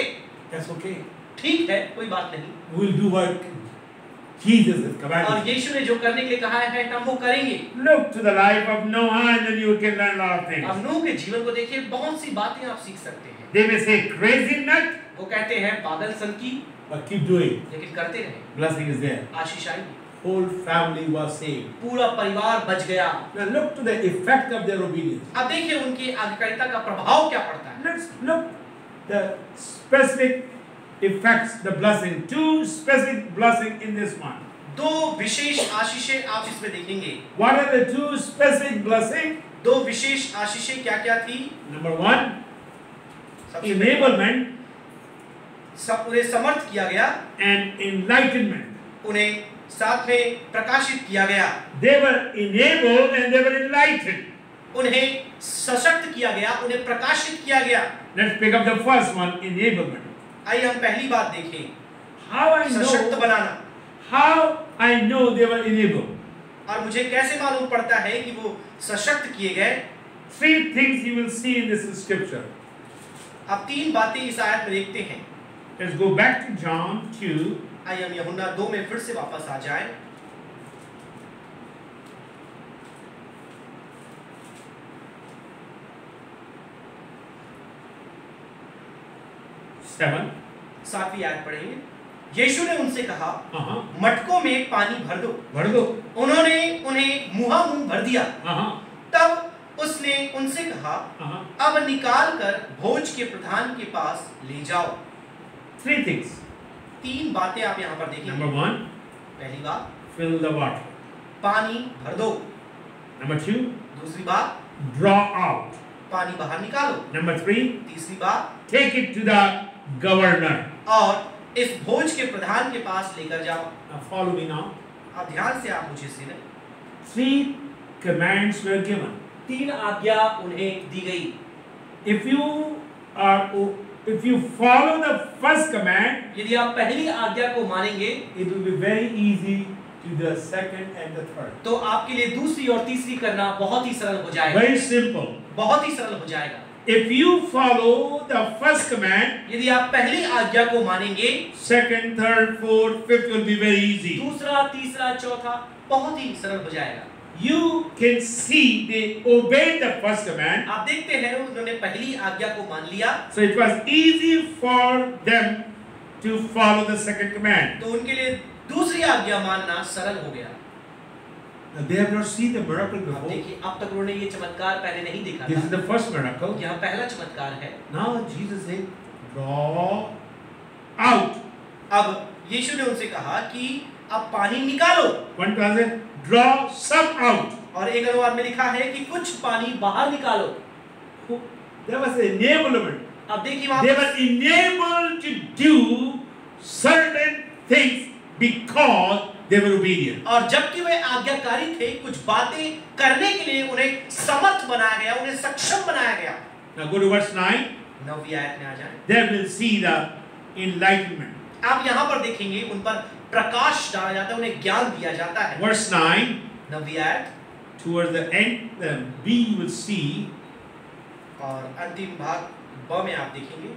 That's okay. ठीक है, कोई बात नहीं। We'll do what Jesus has commanded. और यीशु ने जो करने के लिए कहा है हम वो करेंगे। Look to the life of Noah and then you can learn a lot of things. अब नूह के जीवन को देखिए, बहुत सी बातें आप सीख सकते हैं। They may say crazy nut, वो कहते हैं पागल संगी, but keep doing. लेकिन करते रहे, Blessing is there. आशीष आएगी। Whole family was saved. पूरा परिवार बच गया। Now look to the effect of their obedience. अब देखिए उनकी आज्ञाकारिता का प्रभाव क्या पड़ता है। Let's look the specific effects, the blessing. Two specific blessing in this one. दो विशेष आशीषें आप इसमें देखेंगे। What are the two specific blessing? दो विशेष आशीषें क्या-क्या थी? Number one, सबसे पहले enablement उन्हें समर्थ किया गया, and enlightenment. उन्हें साथ में प्रकाशित किया गया। They were enabled and they were enlightened. उन्हें सशक्त किया गया, उन्हें प्रकाशित किया गया। Let's pick up the first one, enablement. आइए हम पहली बात देखें, How I सशक्त know? Banana. How I know they were enabled? और मुझे कैसे मालूम पड़ता है कि वो सशक्त किए गए? Three things you will see in this scripture. अब तीन बातें इस आयत में देखते हैं। Let's go back to John 2. आइए हम यूहन्ना 2 में फिर से वापस आ जाएं। सातवीं आयत पढ़ेंगे। यीशु ने उनसे कहा, मटकों में पानी भर दो। उन्होंने उन्हें मुंह भर दिया। तब उसने उनसे कहा, अब निकाल कर भोज के प्रधान के पास ले जाओ। Three things. तीन बातें आप यहाँ पर देखेंगे। Number one, पहली बात, fill the water. पानी भर दो। Number two, दूसरी बात, draw out. पानी बाहर निकालो। Number three, तीसरी बात, take it to the governor. और इस भोज के प्रधान के पास लेकर जाओ। Now follow me now. अब ध्यान से आप मुझे सुनें। Three commands were given. तीन आज्ञा उन्हें दी गई। If you follow the first command, यदि आप पहली आज्ञा को मानेंगे, it will be very easy to the second and the third. तो आपके लिए दूसरी और तीसरी करना बहुत ही सरल हो जाएगा। Very simple. बहुत ही सरल हो जाएगा। If you follow the first command, यदि आप पहली आज्ञा को मानेंगे, second, third, fourth, fifth will be very easy. दूसरा, तीसरा, चौथा बहुत ही सरल हो जाएगा। You can see they obeyed the first command. आप देखते हैं उन्होंने पहली आज्ञा को मान लिया, So it was easy for them to follow the second command. तो उनके लिए दूसरी आज्ञा मानना सरल हो गया। Now, they have not seen the miracle अब before. देखिए, अब तक उन्होंने ये चमत्कार पहले नहीं देखा This is था। the first miracle. यह पहला चमत्कार है। Now Jesus said, draw out. अब यीशु ने उनसे कहा कि अब पानी निकालो। One translation, draw some out. और एक अनुवाद में लिखा है कि कुछ पानी बाहर निकालो। There was enablement. अब देखिए वहां They were enabled to do certain things because they were obedient. और जबकि वे आज्ञाकारी थे, कुछ बातें करने के लिए उन्हें समर्थ बनाया गया, उन्हें सक्षम बनाया गया। Now go to verse 9. 9वीं आयत में आ जाएं। There we'll see the enlightenment. आप यहाँ पर देखेंगे उन पर प्रकाश डाला जाता है, उन्हें ज्ञान दिया जाता है। Verse 9. 9वीं आयत Towards the end, the B you will see और अंतिम भाग ब में आप देखेंगे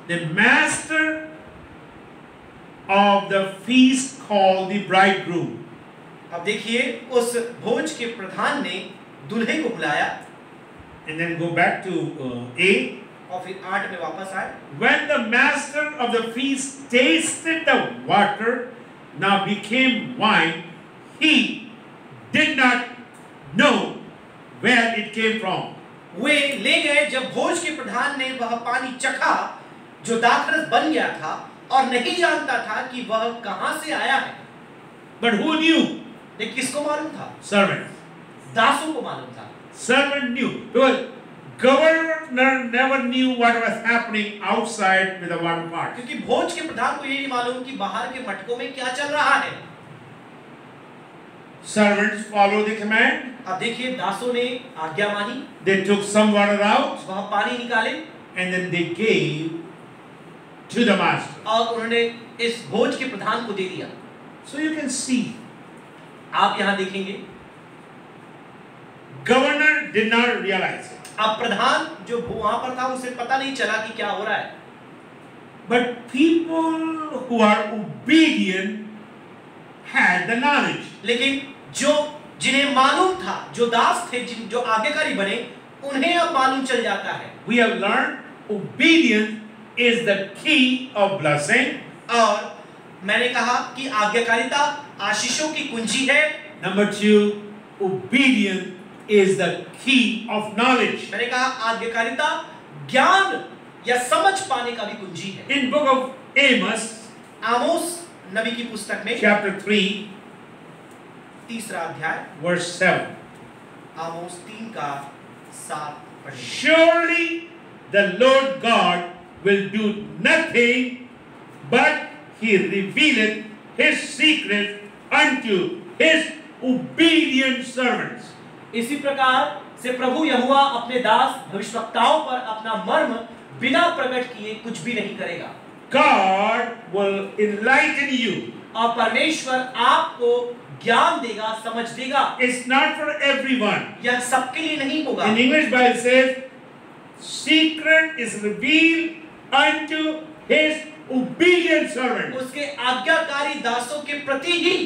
the master of the feast called the bridegroom. अब देखिए उस भोज के प्रधान ने दूल्हे को बुलाया And then go back to A. और फिर 8 में वापस आए। When the master of the feast tasted the water now became wine, he did not know where it came from. वे ले गए जब भोज के प्रधान ने वह पानी चखा जो दाखरस बन गया था और नहीं जानता था कि वह कहां से आया है। But who knew? लेकिन किसको मालूम था? Servants. दासों को मालूम था। Servant knew. Because governor never knew what was happening outside with the one part. क्योंकि भोज के प्रधान को ये नहीं मालूम कि बाहर के मटकों में क्या चल रहा है। Servants follow the command. अब देखिए दासों ने आज्ञा मानी। They took some water out वह पानी निकाले and then they gave to the master. और उन्होंने इस भोज के प्रधान को दे दिया। So you can see, आप यहाँ देखेंगे governor did not realize it. अब प्रधान जो वहां पर था उसे पता नहीं चला कि क्या हो रहा है। But people who are obedient had the knowledge. लेकिन जो जिन्हें मालूम था, जो दास थे, जो आज्ञाकारी बने, उन्हें अब मालूम चल जाता है। We have learned obedience is the key of blessing. और मैंने कहा कि आज्ञाकारिता आशीषों की कुंजी है। Number 2, obedience is the key of knowledge. मैंने कहा आज्ञाकारिता ज्ञान या समझ पाने का भी कुंजी है। In book of Amos, आमोस नबी की पुस्तक में chapter 3, 3रा अध्याय verse 7. आमोस 3 का 7 पढ़ें। Surely the Lord God will do nothing, but he revealeth his secret unto his obedient servants. इसी प्रकार से प्रभु यहोवा अपने दास भविष्यवक्ताओं पर अपना मर्म बिना प्रकट किए कुछ भी नहीं करेगा। God will enlighten you. और परमेश्वर आपको ज्ञान देगा, समझ देगा। It's not for everyone. यह सबके लिए नहीं होगा। In English Bible says, secret is revealed unto his obedient servant. उसके आज्ञाकारी दासों के प्रति ही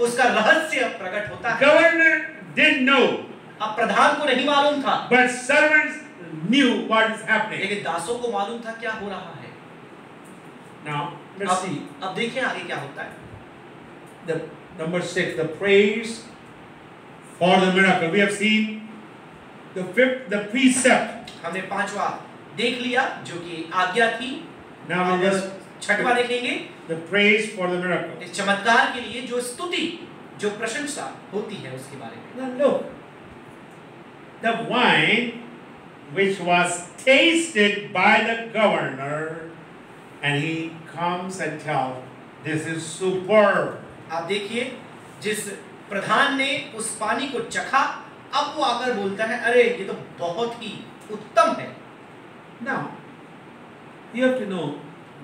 उसका रहस्य प्रकट होता है। Governor didn't know, अब प्रधान को नहीं मालूम था, but servants knew what is happening. लेकिन दासों को मालूम था क्या हो रहा है। Now, let's see. अब देखिए आगे क्या होता है। The number 6, the praise for the miracle. We have seen the fifth, the precept. हमने 5वां देख लिया जो कि आज्ञा थी। Now we just 6वां देखेंगे the praise for the miracle. इस चमत्कार के लिए जो स्तुति, जो प्रशंसा होती है उसके बारे में। Now look, the wine which was tasted by the governor, and he comes and tells, this is superb. आप देखिए जिस प्रधान ने उस पानी को चखा, अब वो आकर बोलता है अरे ये तो बहुत ही उत्तम है। Now, you have to know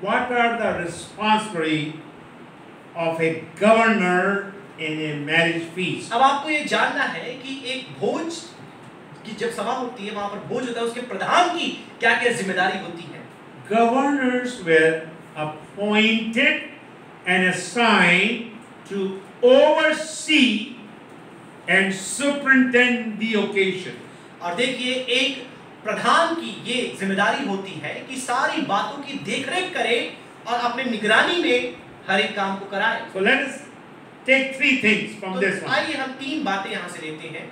what are the responsibility of a governor in a marriage feast. अब आपको ये जानना है कि एक भोज की जब सभा होती है, वहां पर भोज होता है, उसके प्रधान की क्या-क्या जिम्मेदारी होती है। Governors were appointed and assigned to oversee and superintend the occasion. और देखिए एक प्रधान की ये जिम्मेदारी होती है कि सारी बातों की देखरेख करे और अपने निगरानी में हर एक काम को कराए। So let us take 3 things from this one. आइए हम 3 बातें यहाँ से लेते हैं।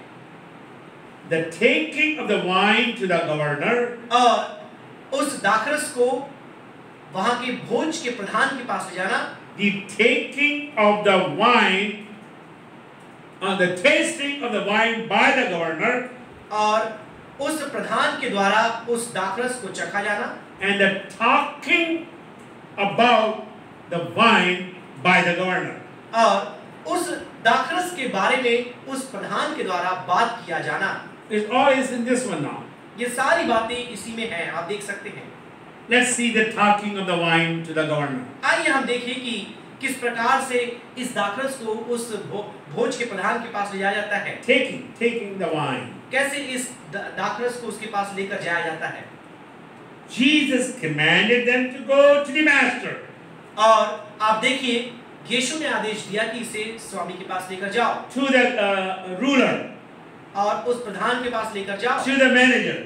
The taking of the wine to the governor, और उस दाखरस को वहां के भोज के प्रधान के पास ले जाना, the taking of the wine, the tasting of the wine by the governor, और उस प्रधान के द्वारा उस दाखरस को चखा जाना, and the talking about the wine by the governor. और उस दाखरस के बारे में उस प्रधान के द्वारा बात किया जाना, It's all is in this one now. ये सारी बातें इसी में हैं, आप देख सकते हैं। Let's see the talking of the wine to the governor. आइए हम देखें कि किस प्रकार से इस दाखरस को उस भोज के प्रधान के पास ले जाया जाता है। Taking the wine. कैसे इस दाखरस को उसके पास लेकर जाया जाता है। Jesus commanded them to go to the master. और आप देखिए यीशु ने आदेश दिया कि इसे स्वामी के पास लेकर जाओ। To the ruler. और उस प्रधान के पास लेकर जाओ। To the manager.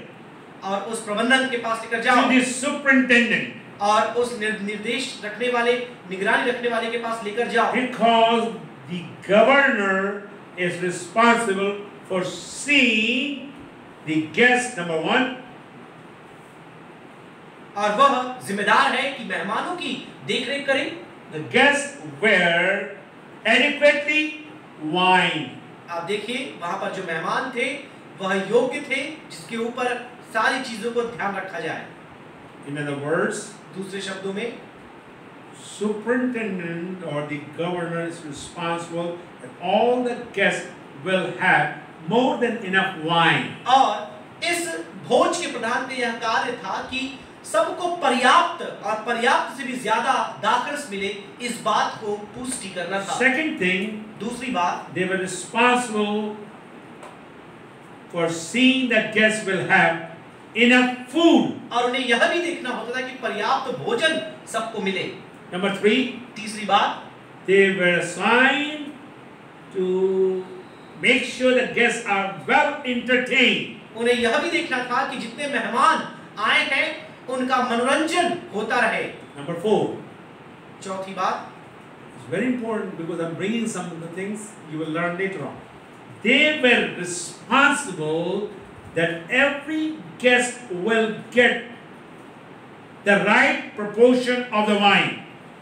और उस प्रबंधक के पास लेकर जाओ। To the superintendent. और उस निर्देश रखने वाले, निगरानी रखने वाले के पास लेकर जाओ। Because the governor is responsible for seeing the guest, number one. और वह जिम्मेदार है कि मेहमानों की देखरेख करे। The guests were adequately wined. आप देखिए वहां पर जो मेहमान थे वह योग्य थे जिसके ऊपर सारी चीजों को ध्यान रखा जाए। In other words, दूसरे शब्दों में, superintendent or the governor is responsible that all the guests will have more than enough wine. और इस भोज के प्रधान पे यह कार्य था कि सबको पर्याप्त और पर्याप्त से भी ज्यादा दाखरस मिले, इस बात को पुष्टि करना था। Second thing, दूसरी बात, they were responsible for seeing that guests will have enough food. और उन्हें यह भी देखना होता था कि पर्याप्त भोजन सबको मिले। Number 3, तीसरी बात, they were assigned to make sure that guests are well entertained. उन्हें यह भी देखना था कि जितने मेहमान आए हैं उनका मनोरंजन होता रहे। Number 4, चौथी बात, it's very important because I'm bringing some of the things you will learn later on. They were responsible that every guest will get the right proportion of the wine.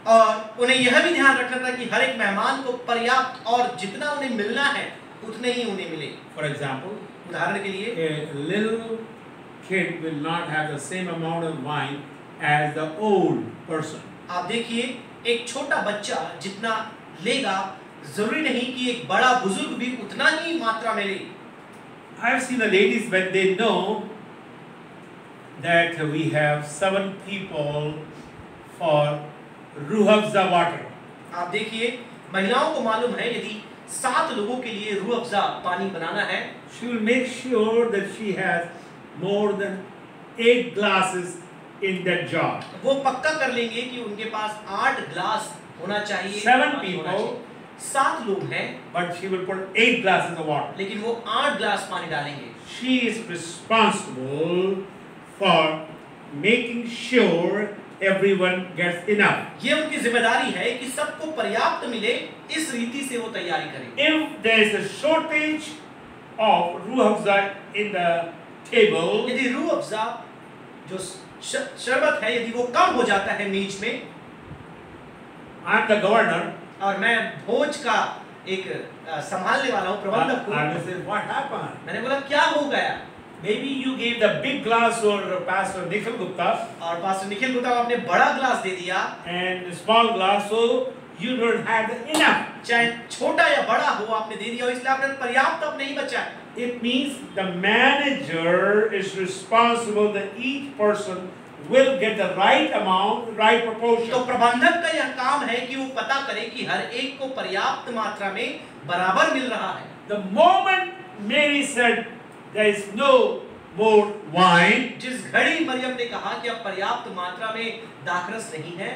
और उन्हें यह भी ध्यान रखना था कि हर एक मेहमान को पर्याप्त और जितना उन्हें मिलना है उतने ही उन्हें मिले। For example, उदाहरण के लिए, a little kid will not have the same amount of wine as the old person. आप देखिए एक छोटा बच्चा जितना लेगा जरूरी नहीं कि एक बड़ा बुजुर्ग भी उतना ही मात्रा में ले। I have seen the ladies when they know that we have 7 people for Rooh Afza water. आप देखिए महिलाओं को मालूम है यदि 7 लोगों के लिए रूह अफ़ज़ा पानी बनाना है, She will make sure that she has more than 8 glasses in that jar. वो पक्का कर लेंगे कि उनके पास 8 ग्लास होना चाहिए। 7 पानी होना people, चाहिए। 7 लोग हैं but she will put 8 glasses of water. लेकिन वो 8 ग्लास पानी डालेंगे। She is responsible for making sure everyone gets enough. ये उनकी जिम्मेदारी है कि सबको पर्याप्त मिले, इस रीति से वो तैयारी करें। If there is a shortage of Rooh Afza in the table, यदि रूह अफ़ज़ा जो शरबत है यदि वो कम हो जाता है मेज में, I am the governor. और मैं भोज का एक संभालने वाला हूँ, प्रबंधक I हूँ, will say, what happened? मैंने बोला क्या हो गया? Maybe you gave the big glass or Pastor Nikhil Gupta और पास्टर निखिल गुप्ता को आपने बड़ा ग्लास दे दिया, and small glass, so you don't have enough. चाहे छोटा या बड़ा हो आपने दे दिया, इसलिए आपने पर्याप्त अब नहीं बचा। It means the manager is responsible that each person will get the right amount, right proportion. तो प्रबंधक का यह काम है कि वो पता करे कि हर एक को पर्याप्त मात्रा में बराबर मिल रहा है। The moment Mary said there is no more wine, जिस घड़ी मरियम ने कहा कि अब पर्याप्त मात्रा में दाखरस नहीं है,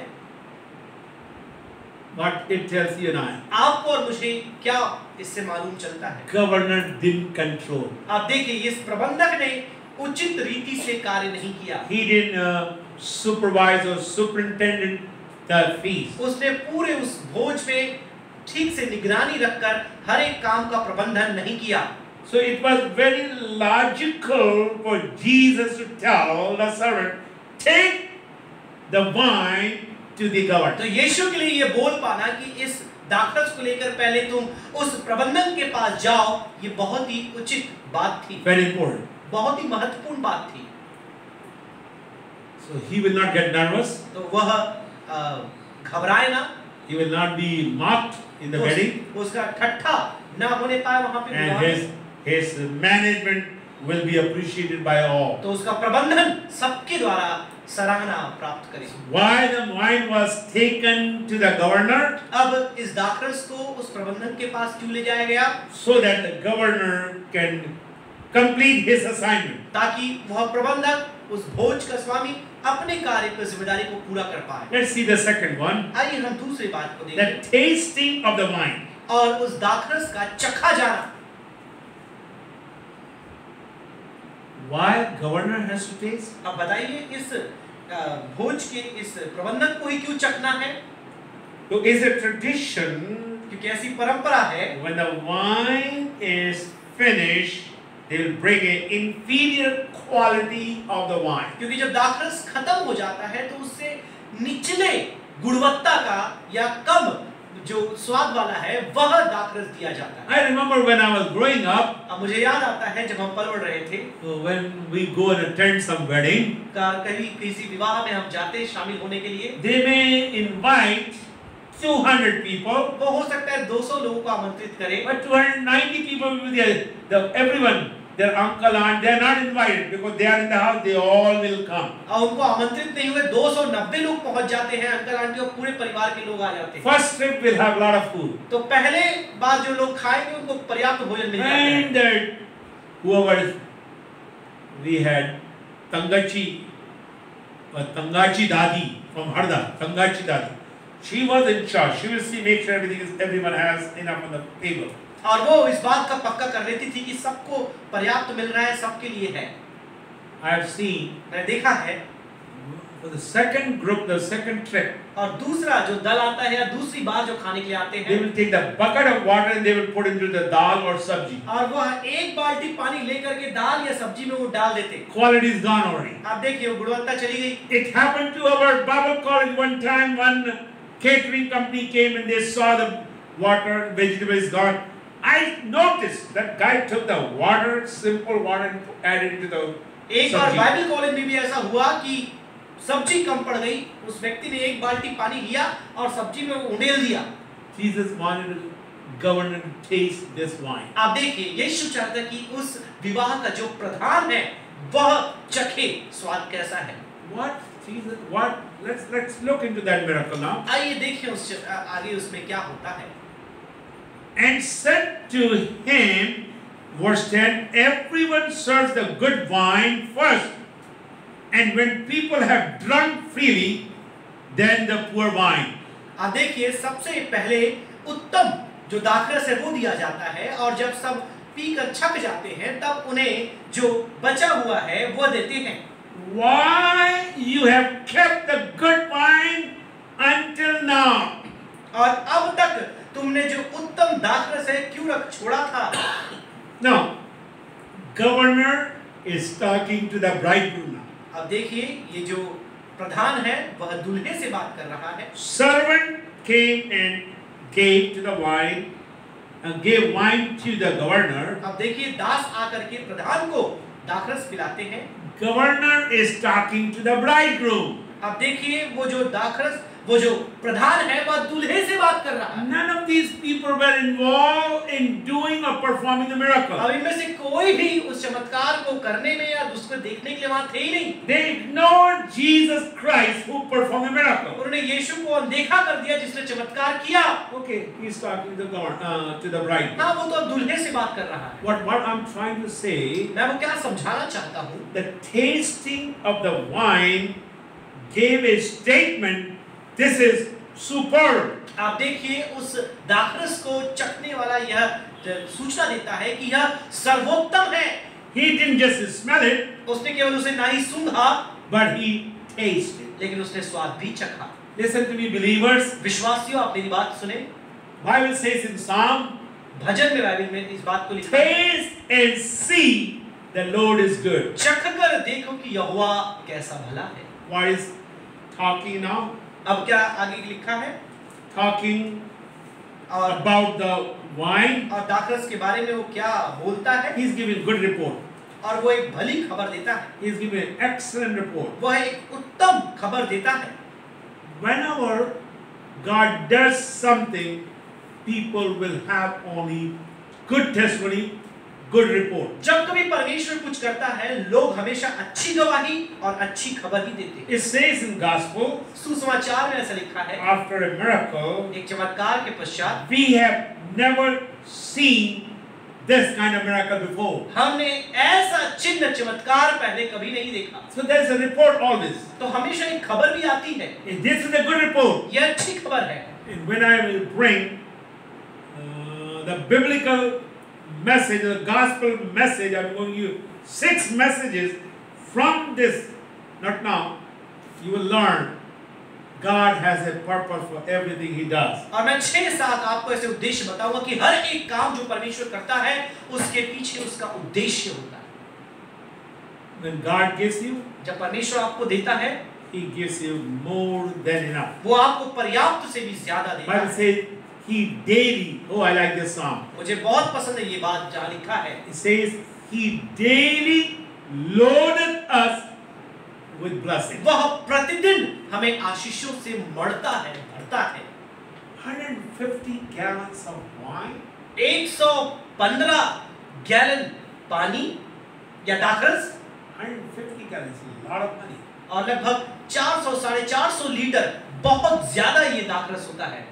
what it tells you and I, आपको और मुझे क्या इससे मालूम चलता है? governor didn't control. आप देखिए इस प्रबंधक ने उचित रीति से कार्य नहीं किया। He didn't supervise or superintend the feast. उसने पूरे उस भोज में ठीक से निगरानी रखकर हर एक काम का प्रबंधन नहीं किया। So it was very logical for Jesus to tell the servant, take the wine to the governor. तो यीशु के लिए ये बोल पाना कि इस दाखरस को लेकर पहले तुम उस प्रबंधक के पास जाओ, ये बहुत ही उचित बात थी, Very important. बहुत ही महत्वपूर्ण बात थी। So he will not get nervous. तो वह घबराए ना, He will not be mocked in the wedding, उसका ठट्ठा ना होने पाए वहां पे and विवाह में। his management will be appreciated by all. तो उसका प्रबंधन सबके द्वारा सराहना प्राप्त करे। Why the wine was taken to the governor? अब इस दाखरस को उस प्रबंधन के पास क्यों ले जाया गया? So that the governor can complete his assignment. ताकि वह प्रबंधक उस भोज का स्वामी अपने कार्य को जिम्मेदारी को पूरा कर पाए। Let's see the second one. आइए हम दूसरी बात को The देखें। tasting of the wine. और उस दाखरस का चखा जाना। Why governor has to taste? अब बताइए इस भोज के इस प्रबंधक को ही क्यों चखना है? So is a tradition क्योंकि ऐसी परंपरा है when the wine is finished, they will bring an inferior quality of the wine. क्योंकि जब दाखरस खत्म हो जाता है तो उससे निचले गुणवत्ता का या कम जो स्वाद वाला है वह दाखरस दिया जाता है। I remember when I was growing up, अब मुझे याद आता है जब हम पल बढ़ रहे थे, when we go and attend some wedding, कहीं किसी विवाह में हम जाते शामिल होने के लिए, they may invite 200 people, वो हो सकता है 200 लोगों को आमंत्रित करे, but 290 people will be there. Everyone, their uncle, aunt, they are not invited because they are in the house. They all will come. और उनको आमंत्रित नहीं हुए 290 लोग पहुंच जाते हैं, अंकल आंटी और पूरे परिवार के लोग आ जाते हैं। First trip will have a lot of food. तो पहले बार जो लोग खाएंगे उनको पर्याप्त भोजन मिल जाता है। And that whoever we had Tangachi Dadi from Harda, Tangachi Dadi. She was in charge. She will see, make sure everyone has enough on the table. और वो इस बात का पक्का कर लेती थी कि सबको पर्याप्त मिल रहा है, सबके लिए है। I have seen. मैंने देखा है। For the second group, the second trip. और दूसरा जो दल आता है या दूसरी बार जो खाने के लिए आते हैं, they will take the bucket of water and they will put into the dal or sabji. और वो एक बाल्टी पानी लेकर के दाल या सब्जी में वो डाल देते। Quality is gone already. आप देखिए वो गुणवत्ता चली गई। It happened to our Bible college one time. One catering company came and they saw the water, vegetables gone. I noticed that guy took the water, simple water, and added it to the एक बार Bible college में भी ऐसा हुआ कि सब्जी कम पड़ गई, उस व्यक्ति ने एक बाल्टी पानी लिया और सब्जी में उंडेल दिया। Jesus wanted the governor to taste this wine. आप देखिए यीशु चाहता कि उस विवाह का जो प्रधान है वह चखे स्वाद कैसा है। What Jesus? What? Let's look into that miracle now. आइए देखिए उस आगे उसमें क्या होता है। And said to him, verse 10, everyone serves the good wine first, and when people have drunk freely, then the poor wine. आप देखिए सबसे पहले उत्तम जो दाखरस है वो दिया जाता है और जब सब पीकर छक जाते हैं तब उन्हें जो बचा हुआ है वो देते हैं। Why you have kept the good wine until now? और अब तक तुमने जो उत्तम दाखरस है क्यों रख छोड़ा था? Now, governor is talking to the bridegroom now. अब देखिए ये जो प्रधान है वह दूल्हे से बात कर रहा है। Servant came and gave to the wine and gave wine to the governor. अब देखिए दास आकर के प्रधान को दाखरस पिलाते हैं। Governor is talking to the bridegroom. अब देखिए वो जो प्रधान है वह दूल्हे से बात कर रहा है। None of these people were involved in doing or performing the miracle. अब इनमें से कोई भी उस चमत्कार को करने में या उसको देखने के लिए वहां थे ही नहीं। They ignored Jesus Christ who performed the miracle. उन्होंने यीशु को अनदेखा कर दिया जिसने चमत्कार किया। Okay, he's talking to the bride. हाँ वो तो अब दूल्हे से बात कर रहा है। What I'm trying to say, मैं वो क्या समझाना चाहता हूँ? the tasting of the wine gave a statement. This is superb. आप देखिए उस दाखरस को चखने वाला यह सूचना देता है कि यह सर्वोत्तम है। He didn't just smell it, उसने केवल उसे ना ही सूंघा, but he tasted. लेकिन उसने स्वाद भी चखा। Listen to me, believers. विश्वासियों आप मेरी बात सुने। Bible says in Psalm, भजन में बाइबल में इस बात को लिखा है। taste and see the Lord is good. चख कर देखो कि यहोवा कैसा भला है। What is talking now? अब क्या आगे लिखा है? Talking और about the wine. और दाखरस के बारे में वो क्या बोलता है? He's giving good report. और वो एक भली खबर देता है। He's giving an excellent report. वह एक उत्तम खबर देता है। Whenever God does something, people will have only good testimony, good report. जब कभी परमेश्वर कुछ करता है, लोग हमेशा अच्छी गवाही और अच्छी खबर ही देते हैं। It says in Gospel, सुसमाचार में ऐसा लिखा है, after a miracle, एक चमत्कार के पश्चात, we have never seen this kind of miracle before. हमने ऐसा चिन्ह चमत्कार पहले कभी नहीं देखा। So there is a report always. तो हमेशा एक खबर भी आती है। And this is a good report. यह अच्छी खबर है। And when I will bring the biblical message, the gospel message, I'm going to give you 6 messages from this. Not now. You will learn God has a purpose for everything He does. और मैं 6-7 आपको ऐसे उद्देश्य बताऊंगा कि हर एक काम जो परमेश्वर करता है, उसके पीछे उसका उद्देश्य होता है। When God gives you, जब परमेश्वर आपको देता है, He gives you more than enough. वो आपको पर्याप्त से भी ज्यादा देता Bible है। says He daily. Oh, I like this psalm. मुझे बहुत पसंद है ये बात जहाँ लिखा है। It says He daily loaded us with blessings. वह प्रतिदिन हमें आशीषों से मढ़ता है, भरता है। 150 gallons of wine. 115 गैलन पानी या दाखरस 150 gallons is a lot of money. और लगभग 400-450 लीटर, बहुत ज्यादा ये दाखरस होता है।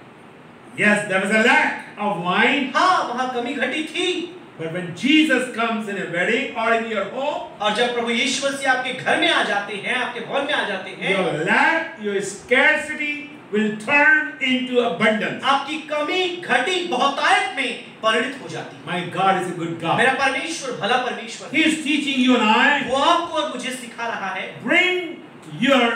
Yes, there was a lack of wine. हाँ, वहाँ कमी घटी थी। But when Jesus comes in a wedding or in your home, और जब प्रभु यीशु मसीह आपके घर में आ जाते हैं, आपके भवन में आ जाते हैं, your lack, your scarcity will turn into abundance. आपकी कमी घटी बहुतायत में परिणित हो जाती है। My God is a good God. मेरा परमेश्वर भला परमेश्वर He है। is teaching you and I, वो आपको और मुझे सिखा रहा है, bring your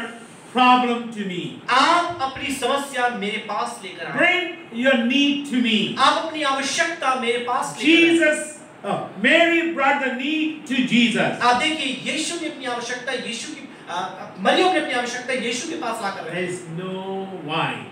problem to me. आप अपनी समस्या मेरे पास लेकर आओ। Bring your need to me. आप अपनी आवश्यकता मेरे पास लेकर आओ। Jesus, Mary brought the need to Jesus. आप देखिए, यीशु ने अपनी आवश्यकता यीशु की मरियम ने अपनी आवश्यकता यीशु के पास लाकर There रखी। is no wine.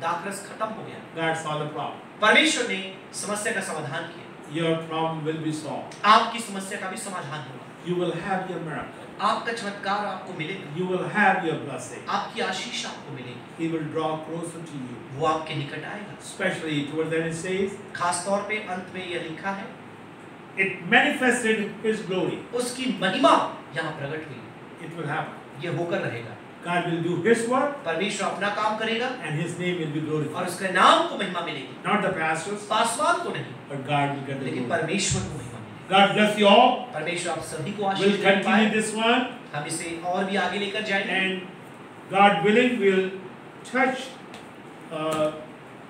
दाखरस खत्म हो गया। God solved the problem. परमेश्वर ने समस्या का समाधान किया। Your problem will be solved. आपकी समस्या का भी समाधान होगा। You will have your miracle. आपका चमत्कार आपको मिलेगा। You will have your blessing. आपकी आशीष आपको मिलेगी। He will draw closer to you. वो आपके निकट आएगा। Especially towards the end it says, खास तौर पे अंत में यह लिखा है, it manifested His glory. उसकी महिमा यहाँ प्रकट हुई। It will happen. ये होकर रहेगा। God will do His work परमेश्वर अपना काम करेगा and His name will be और glorified. उसके नाम को महिमा मिलेगी। Not the pastors, पासवान को नहीं, but God will get the लेकिन glory. परमेश्वर को महिमा मिलेगी। God bless you all. परमेश्वर आप सभी को आशीष We'll दे पाए। continue this one. हम इसे और भी आगे लेकर जाएंगे। And God willing, we'll touch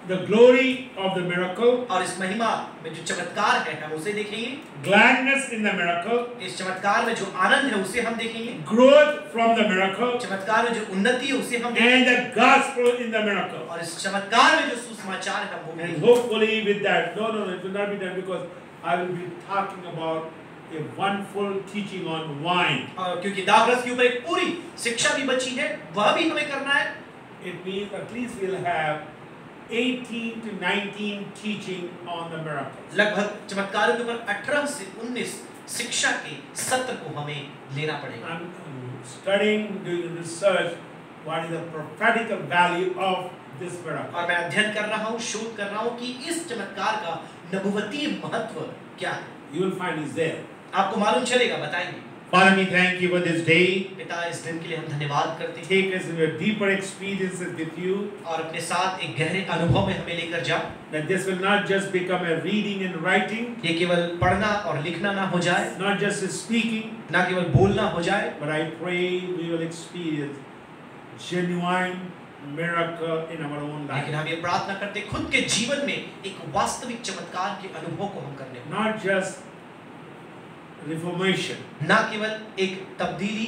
the glory of the miracle, और इस महिमा में जो चमत्कार है हम उसे देखेंगे। gladness in the miracle, इस चमत्कार में जो आनंद है उसे हम देखेंगे। growth from the miracle, चमत्कार में जो उन्नति है उसे हम देखेंगे। and the gospel in the miracle. और इस चमत्कार में जो सुसमाचार है हम वो And देखेंगे। hopefully with that, no, it will not be done because I will be talking about a one full teaching on wine. और क्योंकि दाखरस के ऊपर एक पूरी शिक्षा भी बची है, वह भी हमें करना है। It means at least we'll have 18 to 19 teaching on the miracles. लगभग चमत्कारों के ऊपर 18 से 19 शिक्षा के सत्र को हमें लेना पड़ेगा। I'm studying, doing research, what is the prophetical value of this miracle. और मैं अध्ययन कर रहा हूँ, शोध कर रहा हूँ कि इस चमत्कार का नबुवती महत्व क्या है। You will find is there. आपको मालूम चलेगा, बताएंगे। Father, we thank you for this day. पिता, इस दिन के लिए हम धन्यवाद करते हैं। Take us into deeper experiences with you. और अपने साथ एक गहरे अनुभव में हमें लेकर जाओ। That this will not just become a reading and writing, ये केवल पढ़ना और लिखना ना हो जाए, not just a speaking, ना केवल बोलना हो जाए, but I pray we will experience genuine miracle in our own life. लेकिन हम ये प्रार्थना करते हैं खुद के जीवन में एक वास्तविक चमत्कार के अनुभव को हम करने पाएं। Not just reformation, ना केवल एक तब्दीली,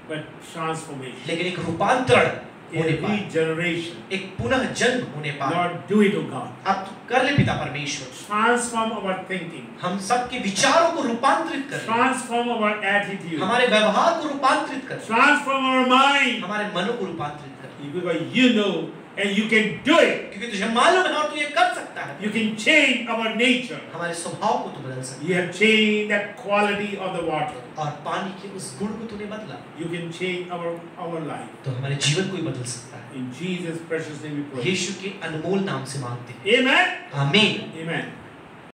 but transformation. लेकिन एक रूपांतरण A होने पाए, regeneration. एक पुनः जन्म होने पाए। Lord, do it, O God. अब कर ले पिता परमेश्वर, Transform our thinking. हम सबके विचारों को रूपांतरित कर, Transform our attitude. हमारे व्यवहार को रूपांतरित कर, Transform our mind. हमारे मनों को रूपांतरित कर, Because you know And you can do it. क्योंकि तुझे मालूम है और तू ये कर सकता है। You can change our nature. हमारे स्वभाव को तू बदल सकता है। You have changed that quality of the water. और पानी के उस गुण को तूने बदला। You can change our life. तो हमारे जीवन को ही बदल सकता है। In Jesus' precious name we pray. यीशु के अनमोल नाम से मांगते हैं। Amen. आमीन। Amen.